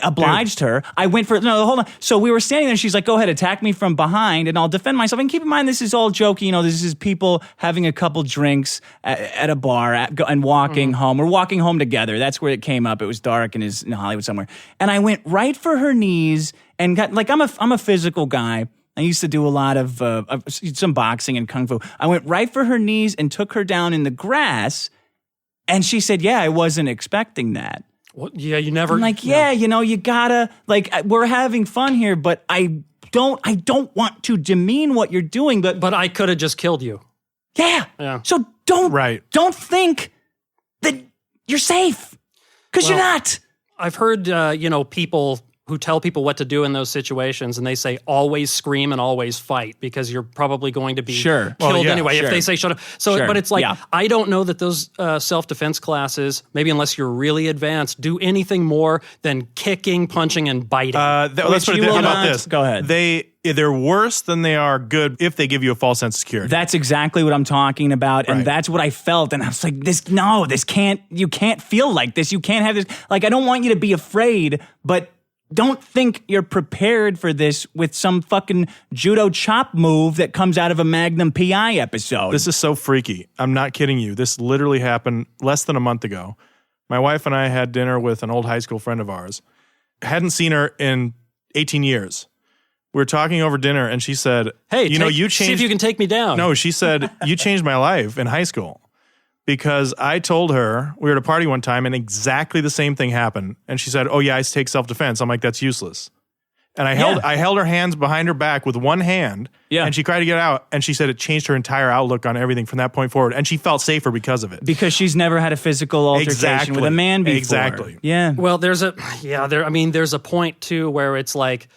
obliged her. I went for, no, hold on. So we were standing there. She's like, go ahead, attack me from behind and I'll defend myself. And keep in mind, this is all jokey. This is people having a couple drinks at a bar and walking home. We're walking home together. That's where it came up. It was dark and is in Hollywood somewhere. And I went right for her knees and got, like, I'm a physical guy. I used to do a lot of some boxing and kung fu. I went right for her knees and took her down in the grass. And she said, yeah, I wasn't expecting that. Well, yeah, you never. I'm like, you gotta, like, we're having fun here, but I don't want to demean what you're doing, but I could have just killed you. Yeah. So don't think that you're safe, because you're not. I've heard, people who tell people what to do in those situations, and they say always scream and always fight because you're probably going to be killed anyway if they say shut up. So, but it's like, I don't know that those self-defense classes, maybe unless you're really advanced, do anything more than kicking, punching, and biting. Let's put it how about this. Go ahead. They're worse than they are good if they give you a false sense of security. That's exactly what I'm talking about, and that's what I felt. And I was like, you can't feel like this. You can't have this. Like, I don't want you to be afraid, but don't think you're prepared for this with some fucking judo chop move that comes out of a Magnum PI episode. This is so freaky. I'm not kidding you. This literally happened less than a month ago. My wife and I had dinner with an old high school friend of ours. Hadn't seen her in 18 years. We were talking over dinner and she said, hey, you changed. See if you can take me down. No, she said, you changed my life in high school. Because I told her, we were at a party one time and exactly the same thing happened. And she said, oh yeah, I take self-defense. I'm like, that's useless. And I held her hands behind her back with one hand, and she tried to get out, and she said it changed her entire outlook on everything from that point forward, and she felt safer because of it. Because she's never had a physical altercation with a man before. Exactly. Yeah. Well, there's a point too where it's like,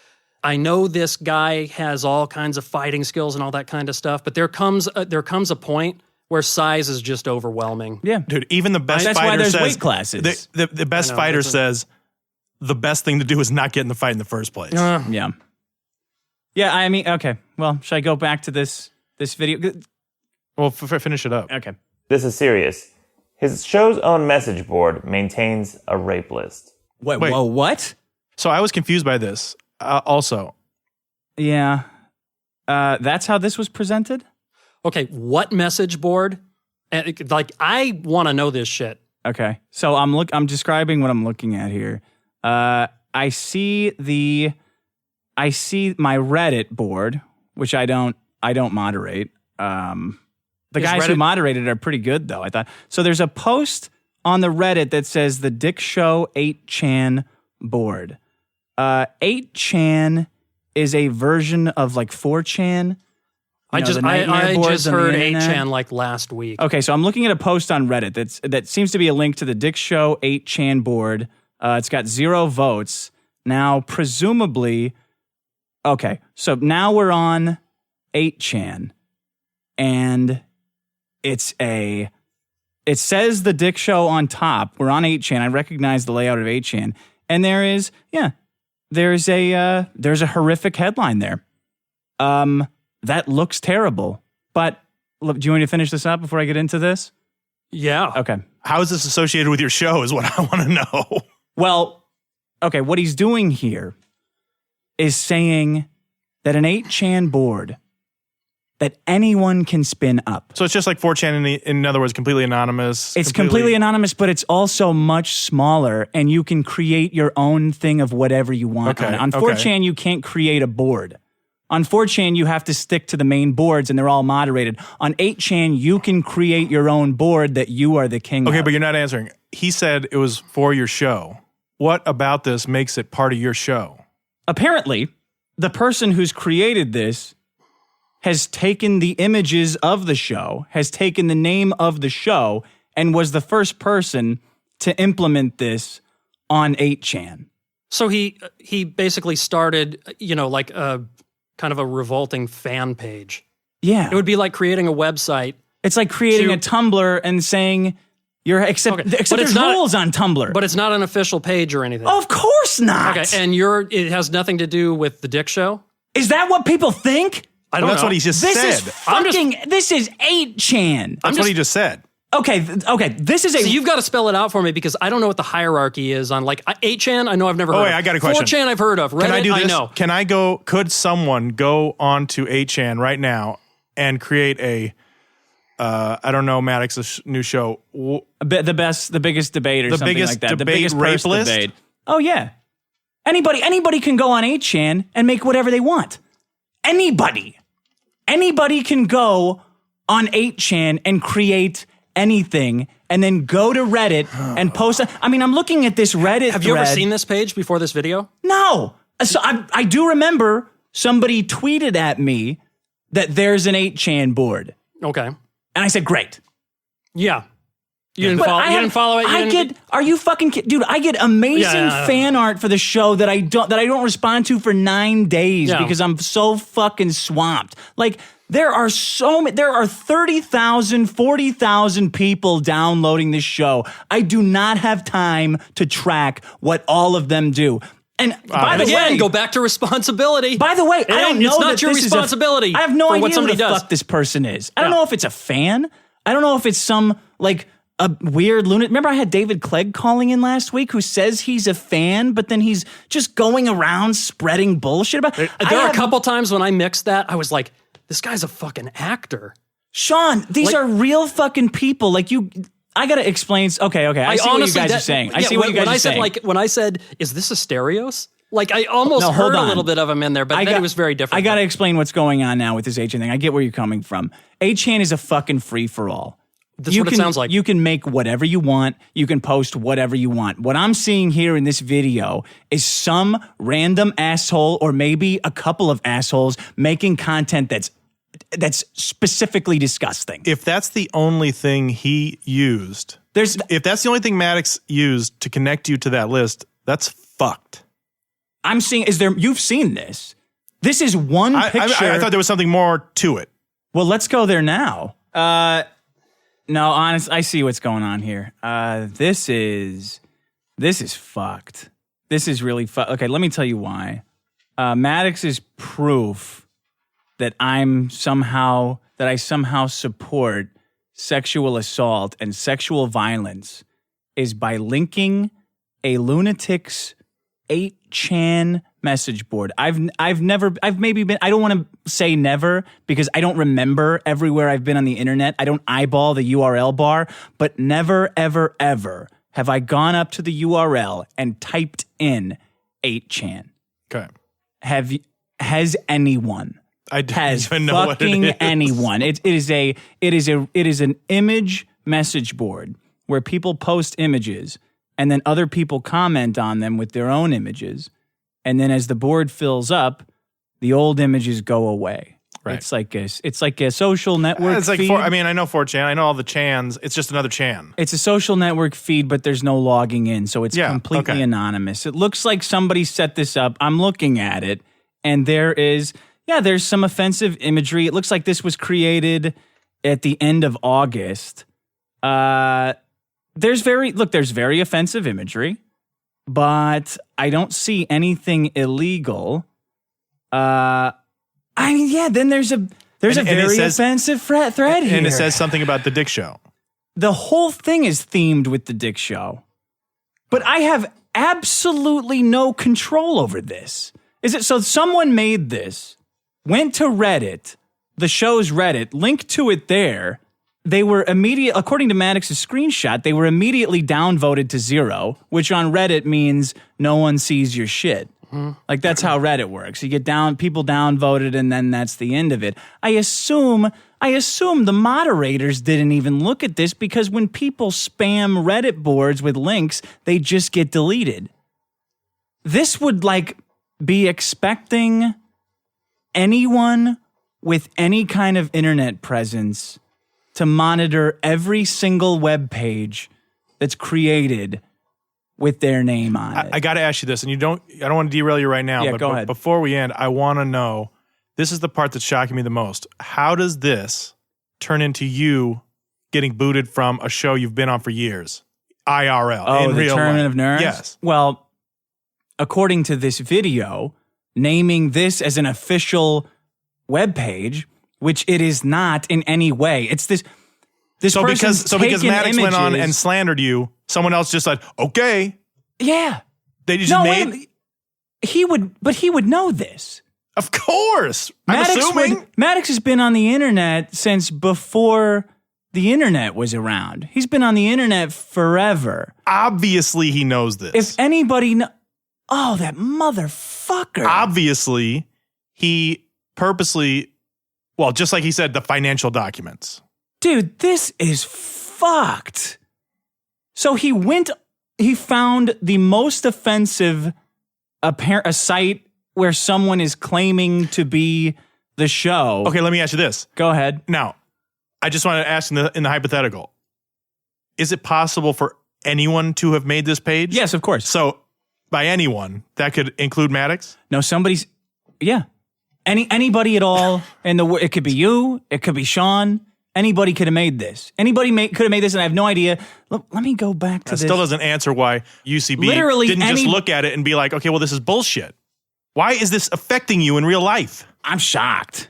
I know this guy has all kinds of fighting skills and all that kind of stuff, but there comes a point where size is just overwhelming. Yeah. Dude, even the best That's fighter why there's says weight classes. The best fighter says the best thing to do is not get in the fight in the first place. Yeah. Yeah, I mean, okay. Well, should I go back to this video? Well, finish it up. Okay. This is serious. His show's own message board maintains a rape list. Wait. Whoa, what? So I was confused by this also. Yeah. That's how this was presented? Okay, what message board? Like, I want to know this shit. Okay. So I'm describing what I'm looking at here. I see my Reddit board, which I don't moderate. The guys who moderated are pretty good though, I thought. So there's a post on the Reddit that says the Dick Show 8chan board. 8chan is a version of like 4chan. I just heard 8chan like last week. Okay, so I'm looking at a post on Reddit that seems to be a link to the Dick Show 8chan board. It's got 0 votes. Now, presumably, okay, so now we're on 8chan, and it says the Dick Show on top. We're on 8chan. I recognize the layout of 8chan, and there's a horrific headline there. That looks terrible. But do you want me to finish this up before I get into this? Yeah. Okay. How is this associated with your show is what I want to know. Well, okay, what he's doing here is saying that an 8chan board that anyone can spin up. So it's just like 4chan, in other words, completely anonymous. It's completely anonymous, but it's also much smaller, and you can create your own thing of whatever you want. Okay, On 4chan, you can't create a board. On 4chan, you have to stick to the main boards, and they're all moderated. On 8chan, you can create your own board that you are the king of. Okay, but you're not answering. He said it was for your show. What about this makes it part of your show? Apparently, the person who's created this has taken the images of the show, has taken the name of the show, and was the first person to implement this on 8chan. So he basically started, like a kind of a revolting fan page. Yeah. It would be like creating a website. It's like creating a Tumblr and saying except there's rules on Tumblr. But it's not an official page or anything. Of course not. Okay, and it has nothing to do with the Dick Show? Is that what people think? I don't know. That's what he just This said. this is 8chan. That's what he just said. Okay, this is So you've got to spell it out for me because I don't know what the hierarchy is on 8chan. I know I've never heard of. I got a question. 4chan I've heard of. Reddit, Can I do this? I know. Could someone go onto 8chan right now and create a, I don't know, Maddox's new show? the biggest debate or something like that. The biggest rape purse list? debate. Oh yeah. Anybody can go on 8chan and make whatever they want. Anybody can go on 8chan and create anything and then go to Reddit and post. I mean, I'm looking at this Reddit Have you ever seen this page before this video? No. So I do remember somebody tweeted at me that there's an 8chan board. Okay. And I said, great. Yeah. You didn't follow it? Are you fucking kidding? Dude, I get amazing fan art for the show that I don't respond to for 9 days because I'm so fucking swamped. Like, there are 30,000, 40,000 people downloading this show. I do not have time to track what all of them do. And by the way, go back to responsibility. By the way, I don't know. It's not your responsibility. I have no idea what somebody who the does. fuck this person is. I don't know if it's a fan. I don't know if it's some like a weird lunatic. Remember, I had David Clegg calling in last week who says he's a fan, but then he's just going around spreading bullshit about. There are a couple times when I mixed that, I was like, this guy's a fucking actor. Sean, these are real fucking people. Like I gotta explain. Okay. I see what you guys are saying. I see what you guys are saying. When I said, is this a Stereos? Like, I almost heard a little bit of him in there, but then it was very different. I gotta explain what's going on now with this 8chan thing. I get where you're coming from. 8chan is a fucking free-for-all. That's what it sounds like. You can make whatever you want. You can post whatever you want. What I'm seeing here in this video is some random asshole or maybe a couple of assholes making content that's specifically disgusting. If that's the only thing he used, if that's the only thing Maddox used to connect you to that list, that's fucked. I'm seeing, you've seen this. This is one picture. I thought there was something more to it. Well, let's go there now. No, honest, I see what's going on here. This is fucked. This is really fucked. Okay, let me tell you why. Maddox is proof that I somehow support sexual assault and sexual violence is by linking a lunatic's 8chan message board. I've maybe been, I don't want to say never because I don't remember everywhere I've been on the internet. I don't eyeball the URL bar, but never, ever, ever have I gone up to the URL and typed in 8chan. Okay. Has anyone? I don't even know what it is. Anyone. It is an image message board where people post images and then other people comment on them with their own images. And then as the board fills up, the old images go away. Right. It's like a social network feed. I know 4chan. I know all the chans. It's just another chan. It's a social network feed, but there's no logging in. So it's completely anonymous. It looks like somebody set this up. I'm looking at it, and there's some offensive imagery. It looks like this was created at the end of August. There's very offensive imagery. But I don't see anything illegal. Then there's a very offensive thread here. And it says something about the Dick Show. The whole thing is themed with the Dick Show. But I have absolutely no control over this. So someone made this, went to Reddit, the show's Reddit, linked to it there. They were according to Maddox's screenshot, they were immediately downvoted to 0, which on Reddit means no one sees your shit. Mm-hmm. Like that's how Reddit works. You get people downvoted and then that's the end of it. I assume the moderators didn't even look at this because when people spam Reddit boards with links, they just get deleted. This would be expecting anyone with any kind of internet presence to monitor every single web page that's created with their name on it. I got to ask you this, and I don't want to derail you right now, go ahead. Before we end, I want to know, this is the part that's shocking me the most. How does this turn into you getting booted from a show you've been on for years? IRL, in real life. Tournament of Nerds? Yes. Well, according to this video, naming this as an official webpage, which it is not in any way. It's this person's because Maddox went on and slandered you, someone else just said, okay. Yeah. They just made... He would know this. Of course. Maddox has been on the internet since before the internet was around. He's been on the internet forever. Obviously he knows this. If anybody that motherfucker. Obviously he purposely... Well, just like he said, the financial documents. Dude, this is fucked. So he found the most offensive, a site where someone is claiming to be the show. Okay, let me ask you this. Go ahead. Now, I just want to ask in the hypothetical. Is it possible for anyone to have made this page? Yes, of course. So, by anyone, that could include Maddox? No, yeah. Anybody at all it could be you, it could be Sean. Anybody could have made this. Could have made this, and I have no idea. Let me go back to this. That still doesn't answer why UCB didn't just look at it and be like, okay, well, this is bullshit. Why is this affecting you in real life? I'm shocked.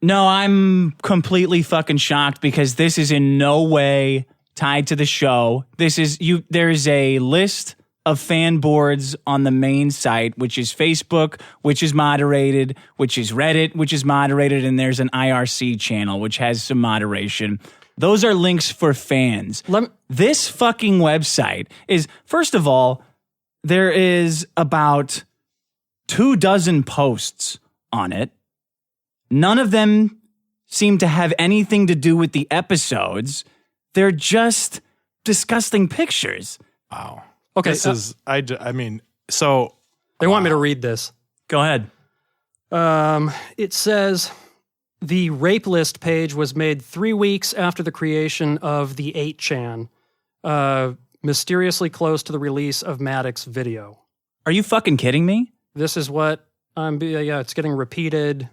No, I'm completely fucking shocked because this is in no way tied to the show. There's a list of fan boards on the main site, which is Facebook, which is moderated, which is Reddit, which is moderated, and there's an IRC channel, which has some moderation. Those are links for fans. This fucking website is, first of all, there is about 24 posts on it. None of them seem to have anything to do with the episodes. They're just disgusting pictures. Wow. Okay, This is, I mean, so. they want me to read this. Go ahead. It says the rape list page was made 3 weeks after the creation of the 8chan, mysteriously close to the release of Maddox video. Are you fucking kidding me? This is what it's getting repeated.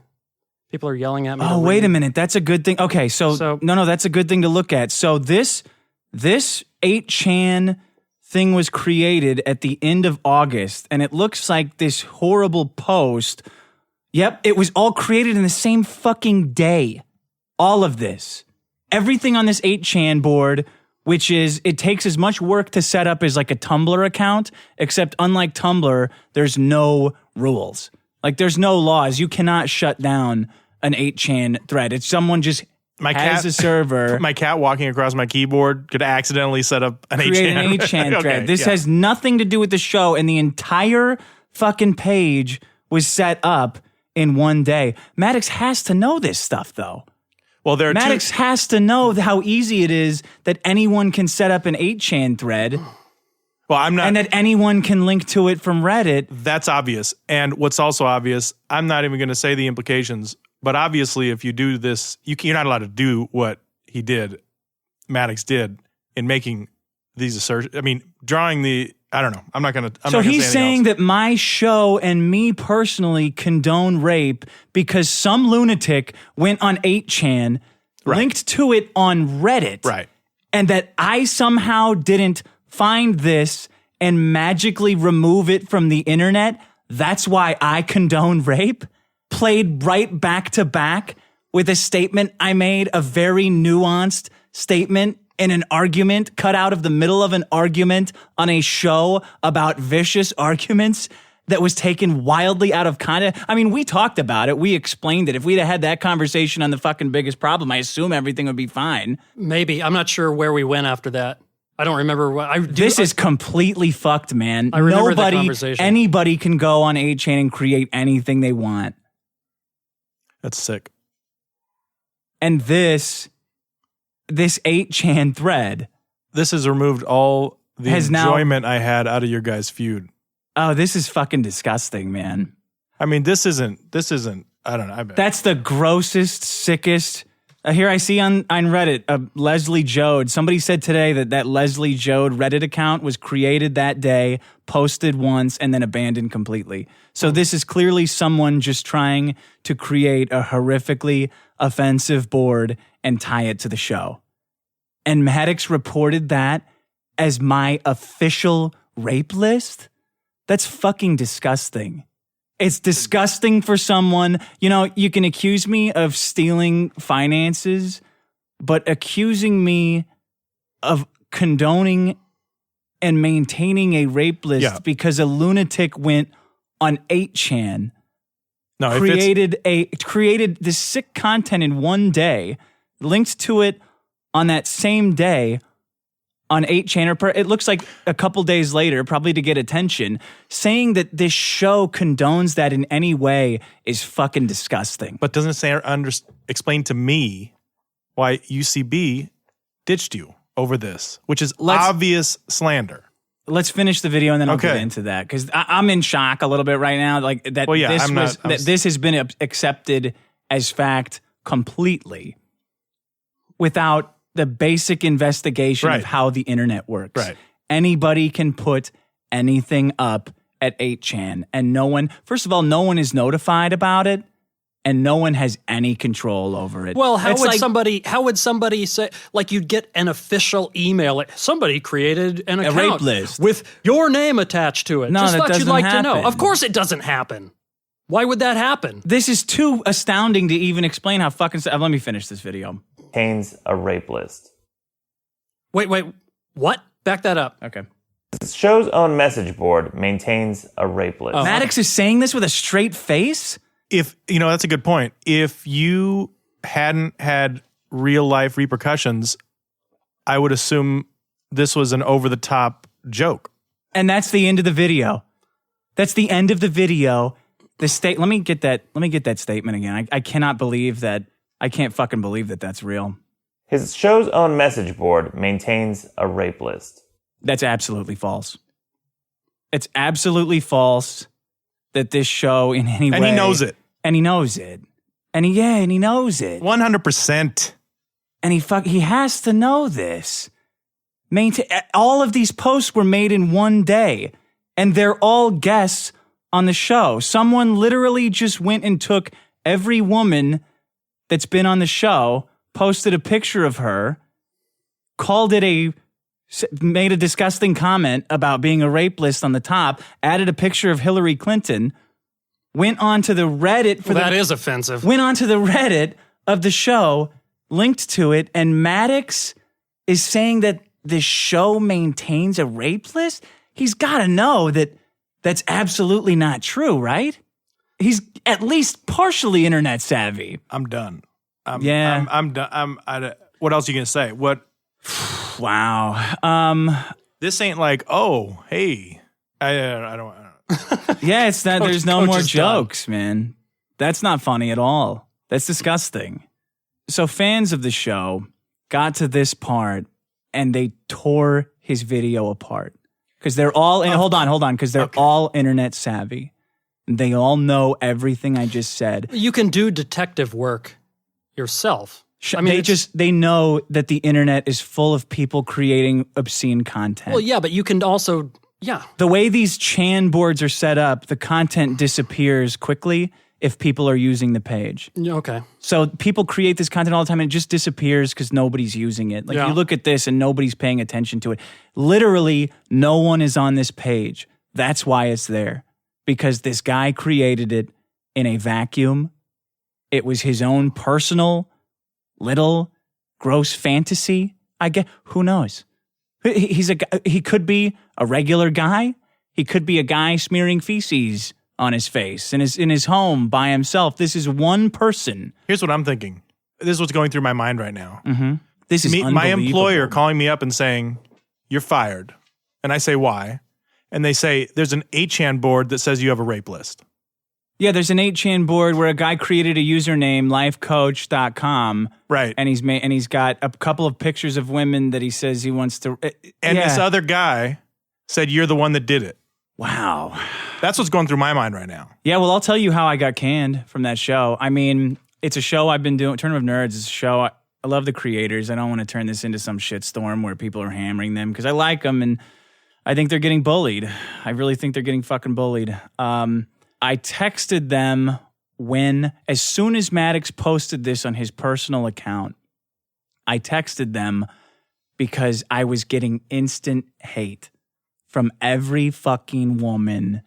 People are yelling at me. Oh, wait a minute. That's a good thing. Okay, so no, that's a good thing to look at. So this 8chan thing was created at the end of August, and it looks like this horrible post. Yep, it was all created in the same fucking day. All of this. Everything on this 8chan board, which is, it takes as much work to set up as like a Tumblr account, except unlike Tumblr, there's no rules. Like there's no laws. You cannot shut down an 8chan thread. It's someone just has a server. My cat walking across my keyboard could accidentally set up an 8chan. Create an 8chan thread. Okay, This has nothing to do with the show, and the entire fucking page was set up in one day. Maddox has to know this stuff, though. Well, there are Maddox has to know how easy it is that anyone can set up an 8chan thread. Well, I'm not. And that anyone can link to it from Reddit. That's obvious. And what's also obvious, I'm not even going to say the implications, but obviously if you do this, you're not allowed to do what he did, Maddox did, in making these assertions. I mean, drawing I don't know. I'm not going to. So he's saying that my show and me personally condone rape because some lunatic went on 8chan, linked to it on Reddit, right, and that I somehow didn't find this and magically remove it from the internet. That's why I condone rape. Played right back to back with a statement I made, a very nuanced statement in an argument, cut out of the middle of an argument on a show about vicious arguments that was taken wildly out of context. I mean, we talked about it. We explained it. If we'd have had that conversation on The Fucking Biggest Problem, I assume everything would be fine. Maybe. I'm not sure where we went after that. I don't remember what This is completely fucked, man. I remember the conversation. Anybody can go on 8chan and create anything they want. That's sick. And this 8chan thread. This has removed all the enjoyment I had out of your guys' feud. Oh, this is fucking disgusting, man. I mean, this isn't, I don't know. That's the grossest, sickest. Here I see on Reddit, Leslie Jode. Somebody said today that Leslie Jode Reddit account was created that day, posted once, and then abandoned completely. So this is clearly someone just trying to create a horrifically offensive board and tie it to the show. And Maddox reported that as my official rape list? That's fucking disgusting. It's disgusting for someone, you can accuse me of stealing finances, but accusing me of condoning and maintaining a rape list because a lunatic went on 8chan, created this sick content in one day, linked to it on that same day on 8chan, or it looks like a couple days later, probably to get attention, saying that this show condones that in any way is fucking disgusting. But doesn't it explain to me why UCB ditched you over this, which is obvious slander. Let's finish the video and then I'll get into that, because I'm in shock a little bit right now. Like that, this has been accepted as fact completely without the basic investigation of how the internet works. Right. Anybody can put anything up at 8chan, and no one is notified about it, and no one has any control over it. Well, how would somebody say, like, you'd get an official email, like, somebody created an account rape list with your name attached to it. No, Just that thought you'd doesn't like happen. to know. Of course it doesn't happen. Why would that happen? This is too astounding to even explain how fucking... Let me finish this video. Contains a rape list. Wait, what? Back that up. Okay. The show's own message board maintains a rape list. Maddox is saying this with a straight face? If, that's a good point. If you hadn't had real life repercussions, I would assume this was an over the top joke. And that's the end of the video. That's the end of the video. Let me get that statement again. I cannot believe that. I can't fucking believe that that's real. His show's own message board maintains a rape list. That's absolutely false. It's absolutely false that this show in any way... And he knows it. And he knows it. And he knows it. 100%. And he has to know this. All of these posts were made in one day, and they're all guests on the show. Someone literally just went and took every woman that's been on the show, posted a picture of her, made a disgusting comment about being a rape list on the top, added a picture of Hillary Clinton, went onto the Reddit that is offensive. Went onto the Reddit of the show, linked to it, and Maddox is saying that the show maintains a rape list? He's got to know that that's absolutely not true, right? He's at least partially internet savvy. I'm done. I'm done. What else are you going to say? What? Wow. This ain't like, oh, hey. I don't. Yeah, it's that. There's no more is jokes, man. That's not funny at all. That's disgusting. So fans of the show got to this part and they tore his video apart because they're all hold on, because they're all internet savvy. They all know everything I just said. You can do detective work yourself. I mean, they know that the internet is full of people creating obscene content. Well, yeah, but you can also, the way these Chan boards are set up, the content disappears quickly if people are using the page. Okay. So people create this content all the time and it just disappears because nobody's using it. Like you look at this and nobody's paying attention to it. Literally, no one is on this page. That's why it's there. Because this guy created it in a vacuum. It was his own personal, little, gross fantasy. I guess, who knows? He could be a regular guy. He could be a guy smearing feces on his face in his home by himself. This is one person. Here's what I'm thinking. This is what's going through my mind right now. Mm-hmm. This is my employer calling me up and saying, "You're fired," and I say, "Why?" And they say, "There's an 8chan board that says you have a rape list." Yeah, there's an 8chan board where a guy created a username, lifecoach.com. Right. And he's got a couple of pictures of women that he says he wants to. And this other guy said, "You're the one that did it." Wow. That's what's going through my mind right now. Yeah, well, I'll tell you how I got canned from that show. I mean, it's a show I've been doing. Tournament of Nerds is a show. I love the creators. I don't want to turn this into some shitstorm where people are hammering them because I like them and I think they're getting bullied. I really think they're getting fucking bullied. I texted them as soon as Maddox posted this on his personal account, I texted them because I was getting instant hate from every fucking woman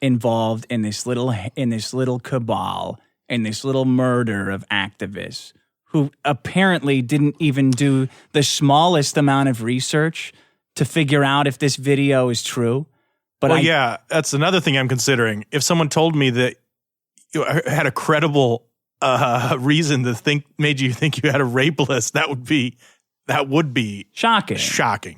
involved in this little cabal, in this little murder of activists who apparently didn't even do the smallest amount of research to figure out if this video is true. But that's another thing I'm considering. If someone told me that you had a credible reason to made you think you had a rape list, that would be shocking.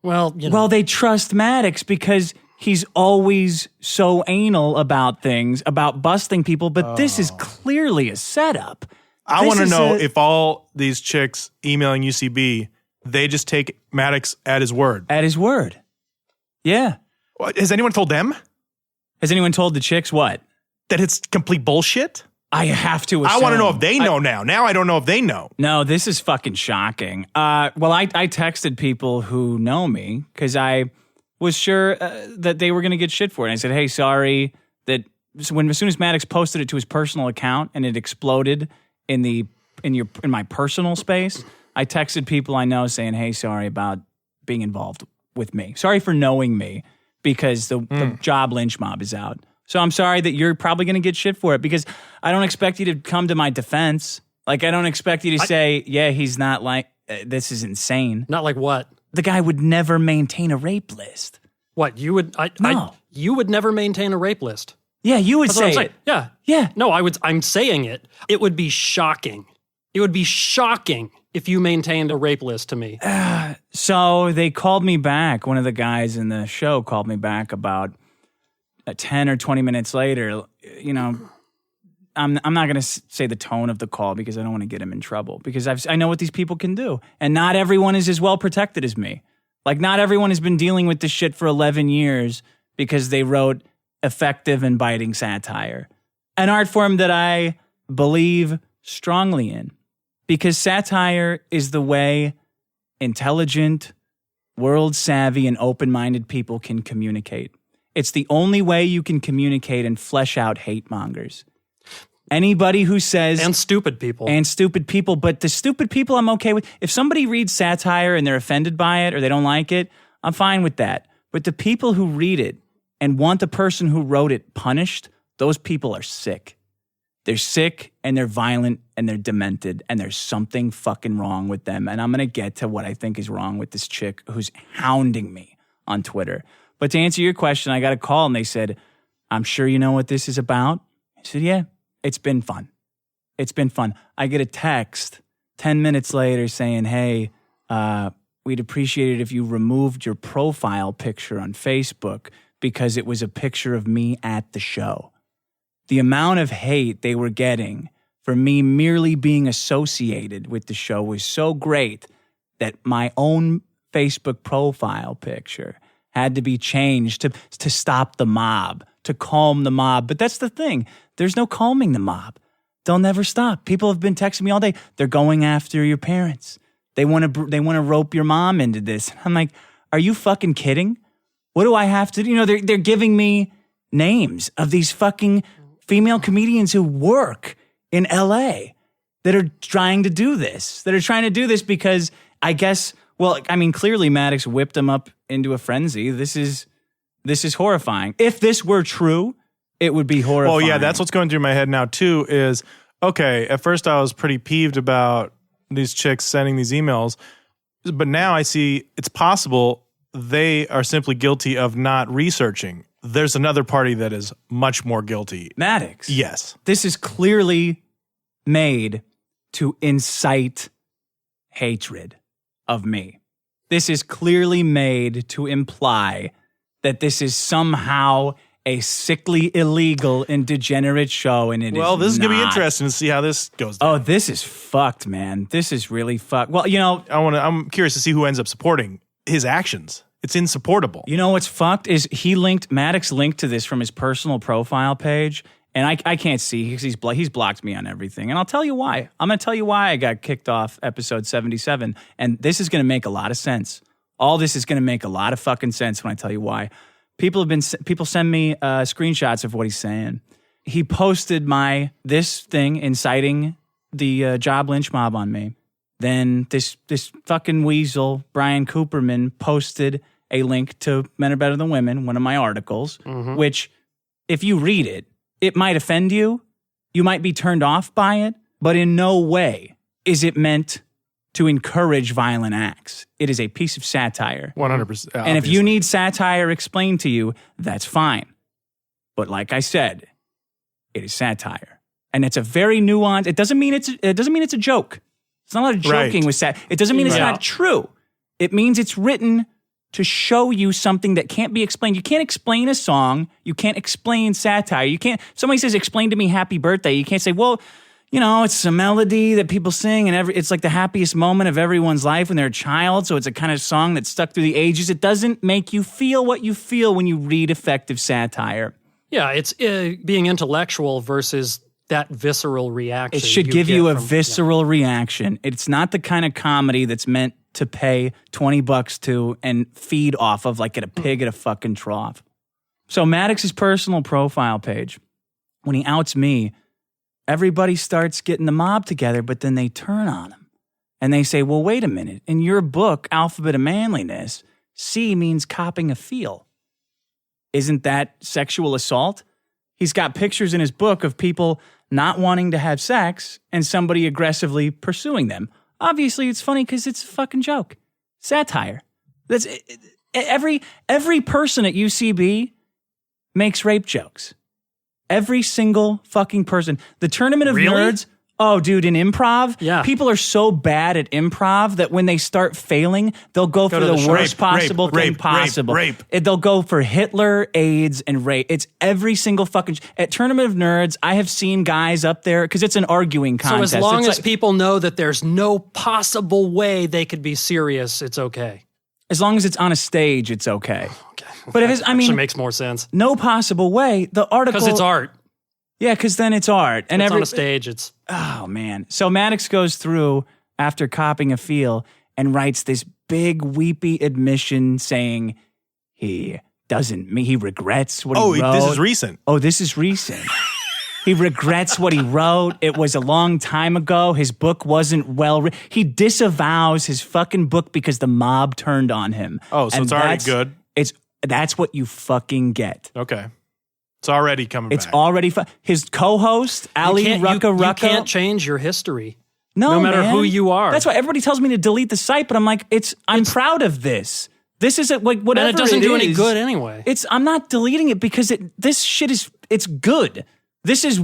Well, Well, they trust Maddox because he's always so anal about things, about busting people, but this is clearly a setup. I want to know if all these chicks emailing UCB, they just take Maddox at his word. At his word. Yeah. Has anyone told them? Has anyone told the chicks what? That it's complete bullshit? I have to assume. I want to know if they know now. Now I don't know if they know. No, this is fucking shocking. Well, I texted people who know me because I was sure that they were going to get shit for it. And I said, hey, sorry that as soon as Maddox posted it to his personal account and it exploded in my personal space, I texted people I know saying, hey, sorry about being involved with me. Sorry for knowing me because the job lynch mob is out. So I'm sorry that you're probably going to get shit for it because I don't expect you to come to my defense. Like, I don't expect you to say, yeah, he's not like, this is insane. Not like what? The guy would never maintain a rape list. What, you would? No. You would never maintain a rape list. Yeah, you would say it. Yeah. Yeah. No, I'm saying it. It would be shocking. It would be shocking if you maintained a rape list to me. So they called me back. One of the guys in the show called me back about 10 or 20 minutes later. You know, I'm not going to say the tone of the call because I don't want to get him in trouble because I know what these people can do. And not everyone is as well protected as me. Like, not everyone has been dealing with this shit for 11 years because they wrote effective and biting satire. An art form that I believe strongly in because satire is the way intelligent, world-savvy, and open-minded people can communicate. It's the only way you can communicate and flesh out hate mongers. Anybody who says... And stupid people. But the stupid people I'm okay with. If somebody reads satire and they're offended by it or they don't like it, I'm fine with that. But the people who read it and want the person who wrote it punished, those people are sick. They're sick and they're violent and they're demented and there's something fucking wrong with them. And I'm going to get to what I think is wrong with this chick who's hounding me on Twitter. But to answer your question, I got a call and they said, I'm sure you know what this is about. I said, yeah, it's been fun. It's been fun. I get a text 10 minutes later saying, hey, we'd appreciate it if you removed your profile picture on Facebook because it was a picture of me at the show. The amount of hate they were getting for me merely being associated with the show was so great that my own Facebook profile picture had to be changed to stop the mob, to calm the mob. But that's the thing. There's no calming the mob. They'll never stop. People have been texting me all day. They're going after your parents. They want to rope your mom into this. I'm like, are you fucking kidding? What do I have to do? You know, they're giving me names of these fucking female comedians who work in LA that are trying to do this. Because I guess, well, I mean, clearly Maddox whipped them up into a frenzy. This is horrifying. If this were true, it would be horrifying. Well, yeah, that's what's going through my head now too is, okay, at first I was pretty peeved about these chicks sending these emails, but now I see it's possible they are simply guilty of not researching. There's another party that is much more guilty. Maddox. Yes. This is clearly made to incite hatred of me. This is clearly made to imply that this is somehow a sickly, illegal, and degenerate show, and this is going to be interesting to see how this goes down. Oh, this is fucked, man. This is really fucked. Well, you know, I'm curious to see who ends up supporting his actions. It's insupportable. You know what's fucked is Maddox linked to this from his personal profile page, and I can't see because he's blocked me on everything. And I'll tell you why. I'm going to tell you why I got kicked off episode 77, and this is going to make a lot of sense. All this is going to make a lot of fucking sense when I tell you why. People send me screenshots of what he's saying. He posted this thing inciting the job lynch mob on me. Then this fucking weasel, Brian Cooperman, posted a link to Men Are Better Than Women, one of my articles, which, if you read it, it might offend you. You might be turned off by it, but in no way is it meant to encourage violent acts. It is a piece of satire. 100%. And if you need satire explained to you, that's fine. But like I said, it is satire. And it's a very nuanced, it doesn't mean it's a joke. It's not a lot of joking with satire. It doesn't mean it's not true. It means it's written to show you something that can't be explained. You can't explain a song. You can't explain satire. You can't, if somebody says, explain to me happy birthday, you can't say, well, you know, it's a melody that people sing and it's like the happiest moment of everyone's life when they're a child. So it's a kind of song that's stuck through the ages. It doesn't make you feel what you feel when you read effective satire. Yeah, it's being intellectual versus that visceral reaction. It should give you a visceral reaction. It's not the kind of comedy that's meant to pay $20 to and feed off of like a pig at a fucking trough. So Maddox's personal profile page, when he outs me, everybody starts getting the mob together, but then they turn on him. And they say, well, wait a minute. In your book, Alphabet of Manliness, C means copping a feel. Isn't that sexual assault? He's got pictures in his book of people not wanting to have sex and somebody aggressively pursuing them. Obviously, it's funny because it's a fucking joke. Satire. That's every person at UCB makes rape jokes. Every single fucking person. The Tournament of Nerds. Oh, dude, in improv, Yeah. people are so bad at improv that when they start failing, they'll go for to the the worst rape, possible thing rape, possible. rape. They'll go for Hitler, AIDS, and rape. It's every single fucking... At Tournament of Nerds, I have seen guys up there, because it's an arguing contest. So as long It's as like- people know that there's no possible way they could be serious, it's okay. As long as it's on a stage, it's okay. But if it's, I Actually mean, makes more sense. no possible way, the article... Because it's art. Yeah, because then it's art. And It's on a stage. It's Oh, man. So Maddox goes through after copping a feel and writes this big weepy admission saying he regrets what he wrote. This is recent. Oh, this is recent. He regrets what he wrote. It was a long time ago. His book wasn't well written. He disavows his fucking book because the mob turned on him. Oh, so And it's already good. That's what you fucking get. Okay. It's already coming It's back. already his co-host Ali you Rucka. can't change your history. No matter man. who you are. That's why everybody tells me to delete the site, but I'm like, I'm proud of this. This isn't like whatever. And it doesn't do any is, good anyway. I'm not deleting it because this shit it's good. This is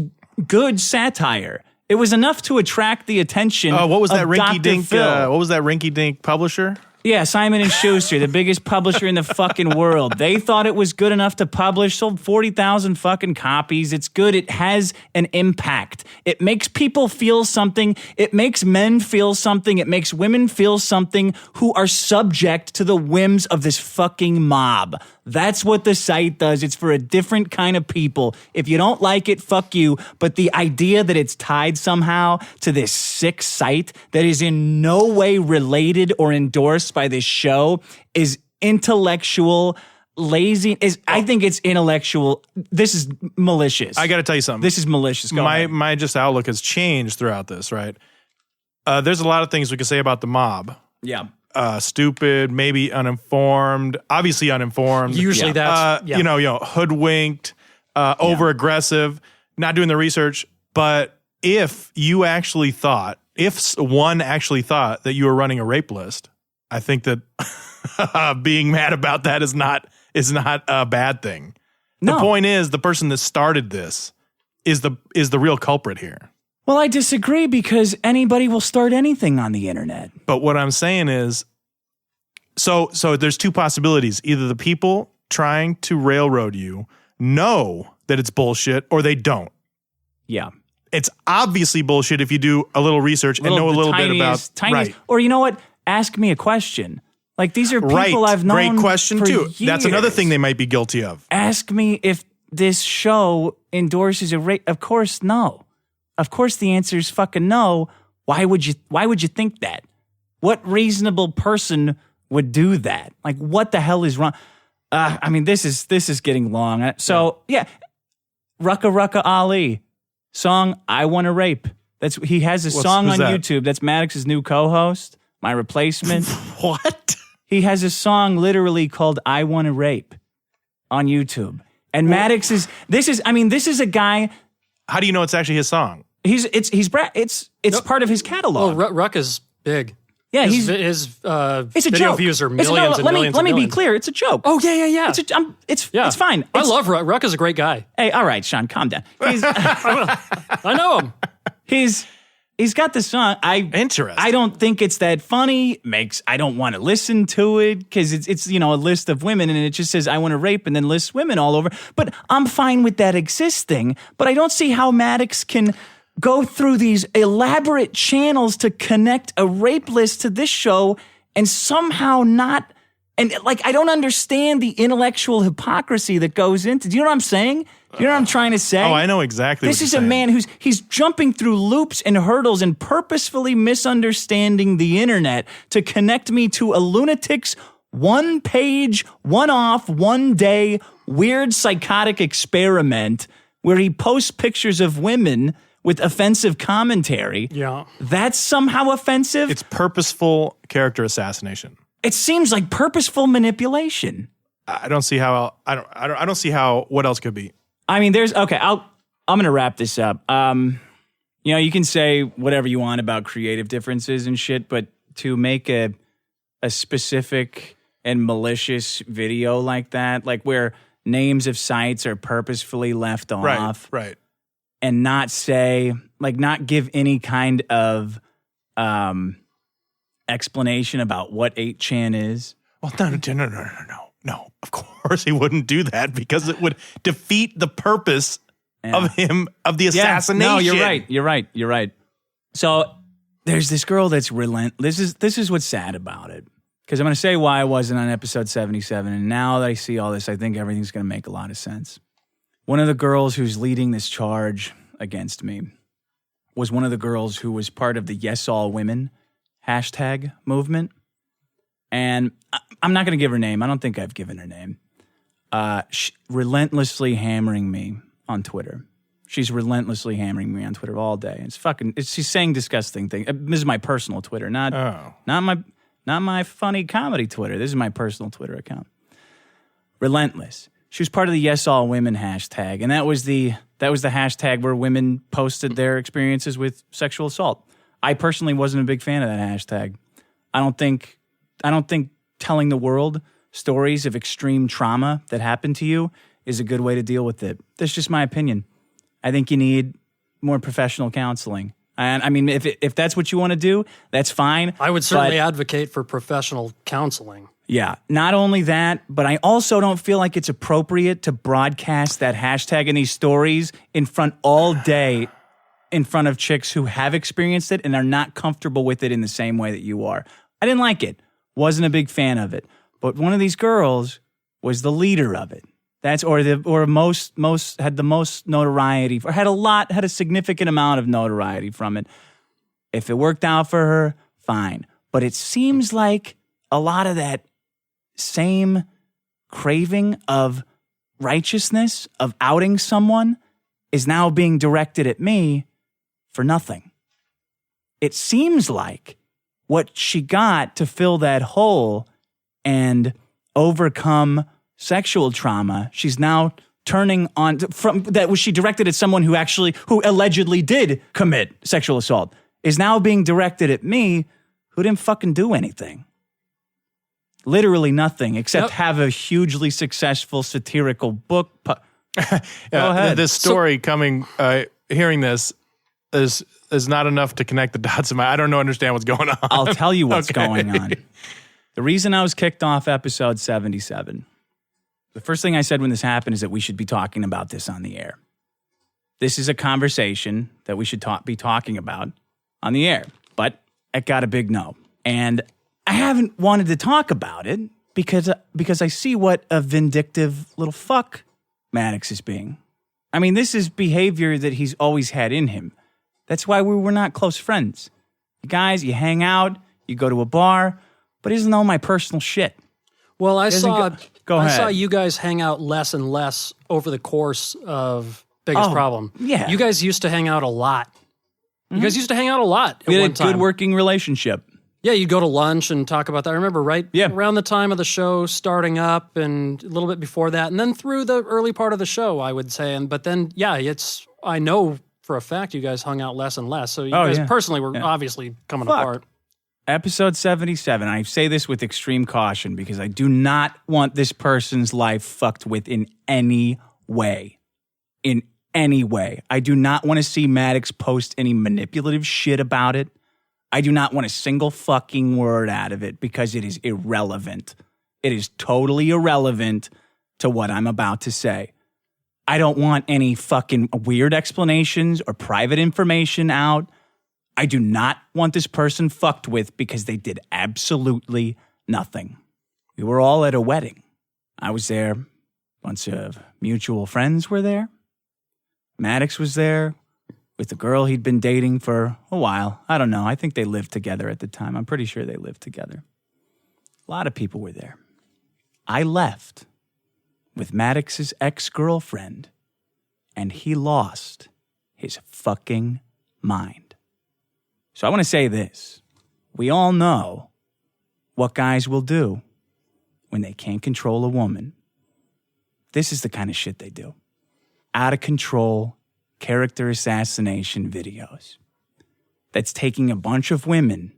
good satire. It was enough to attract the attention. What was that of rinky Dr. dink? Phil. What was that rinky dink publisher? Yeah, Simon & Schuster, the biggest publisher in the fucking world. They thought it was good enough to publish, sold 40,000 fucking copies. It's good. It has an impact. It makes people feel something. It makes men feel something. It makes women feel something who are subject to the whims of this fucking mob. That's what the site does. It's for a different kind of people. If you don't like it, fuck you. But the idea that it's tied somehow to this sick site that is in no way related or endorsed by this show is intellectual lazy. I think it's intellectual. This is malicious. I got to tell you something. This is malicious. Go ahead. My just outlook has changed throughout this, right? There's a lot of things we could say about the mob. Yeah. Stupid, maybe uninformed, obviously uninformed. Usually that's hoodwinked, over aggressive, not doing the research. But if one actually thought that you were running a rape list, I think that being mad about that is not a bad thing. No. The point is, the person that started this is the real culprit here. Well, I disagree because anybody will start anything on the internet. But what I'm saying is, so there's two possibilities. Either the people trying to railroad you know that it's bullshit, or they don't. Yeah. It's obviously bullshit if you do a little research and know a little bit about... Right. Or you know what? Ask me a question. Like, these are people I've known Great question, for too. That's another years. thing they might be guilty of. Ask me if this show endorses a rape. Of course, no. Of course, the answer is fucking no. Why would you think that? What reasonable person would do that? Like, what the hell is wrong? I mean, this is getting long. So yeah, Rucka Ali song "I Want to Rape." He has a song on that? YouTube. That's Maddox's new co-host, my replacement. What? He has a song literally called "I Want to Rape" on YouTube. And Maddox is a guy. How do you know it's actually his song? It's part of his catalog. Oh, Ruck is big. Yeah, his it's a video joke. views are It's- millions and let millions. me be millions. clear. It's a joke. Oh yeah. It's fine. I love Ruck. Ruck is a great guy. Hey, all right, Sean, calm down. I know him. He's got the song. Interesting. I don't think it's that funny. I don't want to listen to it because it's a list of women and it just says I want to rape and then lists women all over. But I'm fine with that existing. But I don't see how Maddox can go through these elaborate channels to connect a rape list to this show and somehow not. And I don't understand the intellectual hypocrisy that goes into. Do you know what I'm saying? Do you know what I'm trying to say? Oh, I know exactly This what is you're a saying. man he's jumping through loops and hurdles and purposefully misunderstanding the internet to connect me to a lunatic's one-page, one-off, one-day, weird psychotic experiment where he posts pictures of women with offensive commentary. Yeah. That's somehow offensive? It's purposeful character assassination. It seems like purposeful manipulation. I don't see how. I don't see how. What else could be? I mean, I'm going to wrap this up. You can say whatever you want about creative differences and shit, but to make a specific and malicious video like that, like where names of sites are purposefully left off. Right. and not say, like, not give any kind of explanation about what 8chan is? Well, no. Of course he wouldn't do that because it would defeat the purpose of the assassination. No, you're right. So there's this girl that's relentless. This is what's sad about it. Because I'm going to say why I wasn't on episode 77. And now that I see all this, I think everything's going to make a lot of sense. One of the girls who's leading this charge against me was one of the girls who was part of the Yes All Women hashtag movement. And I'm not going to give her name. I don't think I've given her name. Relentlessly hammering me on Twitter. She's relentlessly hammering me on Twitter all day. She's saying disgusting things. This is my personal Twitter, not my funny comedy Twitter. This is my personal Twitter account. Relentless. She was part of the Yes All Women hashtag, and that was the hashtag where women posted their experiences with sexual assault. I personally wasn't a big fan of that hashtag. I don't think telling the world stories of extreme trauma that happened to you is a good way to deal with it. That's just my opinion. I think you need more professional counseling. And I mean, if that's what you want to do, that's fine. I would certainly advocate for professional counseling. Yeah. Not only that, but I also don't feel like it's appropriate to broadcast that hashtag and these stories in front all day in front of chicks who have experienced it and are not comfortable with it in the same way that you are. I didn't like it. Wasn't a big fan of it. But one of these girls was the leader of it. Most had the most notoriety, or had a significant amount of notoriety from it. If it worked out for her, fine. But it seems like a lot of that same craving of righteousness, of outing someone, is now being directed at me for nothing. It seems like what she got to fill that hole and overcome sexual trauma, she's now turning on from that was she directed at someone who allegedly did commit sexual assault, is now being directed at me, who didn't fucking do anything. Literally nothing except have a hugely successful satirical book. Go ahead. This story hearing this is not enough to connect the dots in I don't understand what's going on. I'll tell you what's going on. The reason I was kicked off episode 77, the first thing I said when this happened is that we should be talking about this on the air. This is a conversation that we should be talking about on the air, but it got a big no. And I haven't wanted to talk about it because I see what a vindictive little fuck Maddox is being. I mean, this is behavior that he's always had in him. That's why we were not close friends. You guys, you hang out, you go to a bar, but he doesn't know my personal shit. Well, I saw you you guys hang out less and less over the course of Biggest Problem. Yeah. You guys used to hang out a lot. You guys used to hang out a lot at We one had a time. good working relationship. Yeah, you'd go to lunch and talk about that. I remember around the time of the show starting up and a little bit before that, and then through the early part of the show, I would say. But then, I know for a fact you guys hung out less and less. So you guys personally were obviously coming apart. Episode 77, I say this with extreme caution because I do not want this person's life fucked with in any way. In any way. I do not want to see Maddox post any manipulative shit about it. I do not want a single fucking word out of it because it is irrelevant. It is totally irrelevant to what I'm about to say. I don't want any fucking weird explanations or private information out. I do not want this person fucked with because they did absolutely nothing. We were all at a wedding. I was there. A bunch of mutual friends were there. Maddox was there with the girl he'd been dating for a while. I don't know. I think they lived together at the time. I'm pretty sure they lived together. A lot of people were there. I left with Maddox's ex-girlfriend, and he lost his fucking mind. So I want to say this. We all know what guys will do when they can't control a woman. This is the kind of shit they do. Out of control character assassination videos. That's taking a bunch of women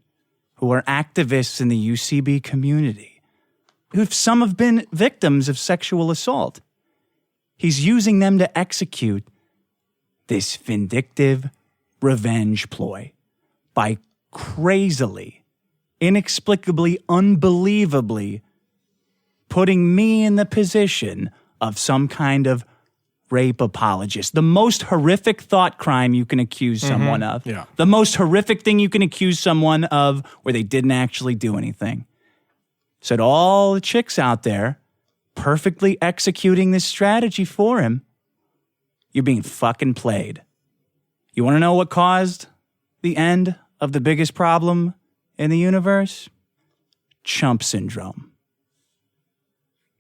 who are activists in the UCB community, who some have been victims of sexual assault. He's using them to execute this vindictive revenge ploy by crazily, inexplicably, unbelievably putting me in the position of some kind of rape apologist. The most horrific thought crime you can accuse someone of. Yeah. The most horrific thing you can accuse someone of where they didn't actually do anything. So to all the chicks out there perfectly executing this strategy for him, you're being fucking played. You want to know what caused the end of the biggest problem in the universe? Chump syndrome.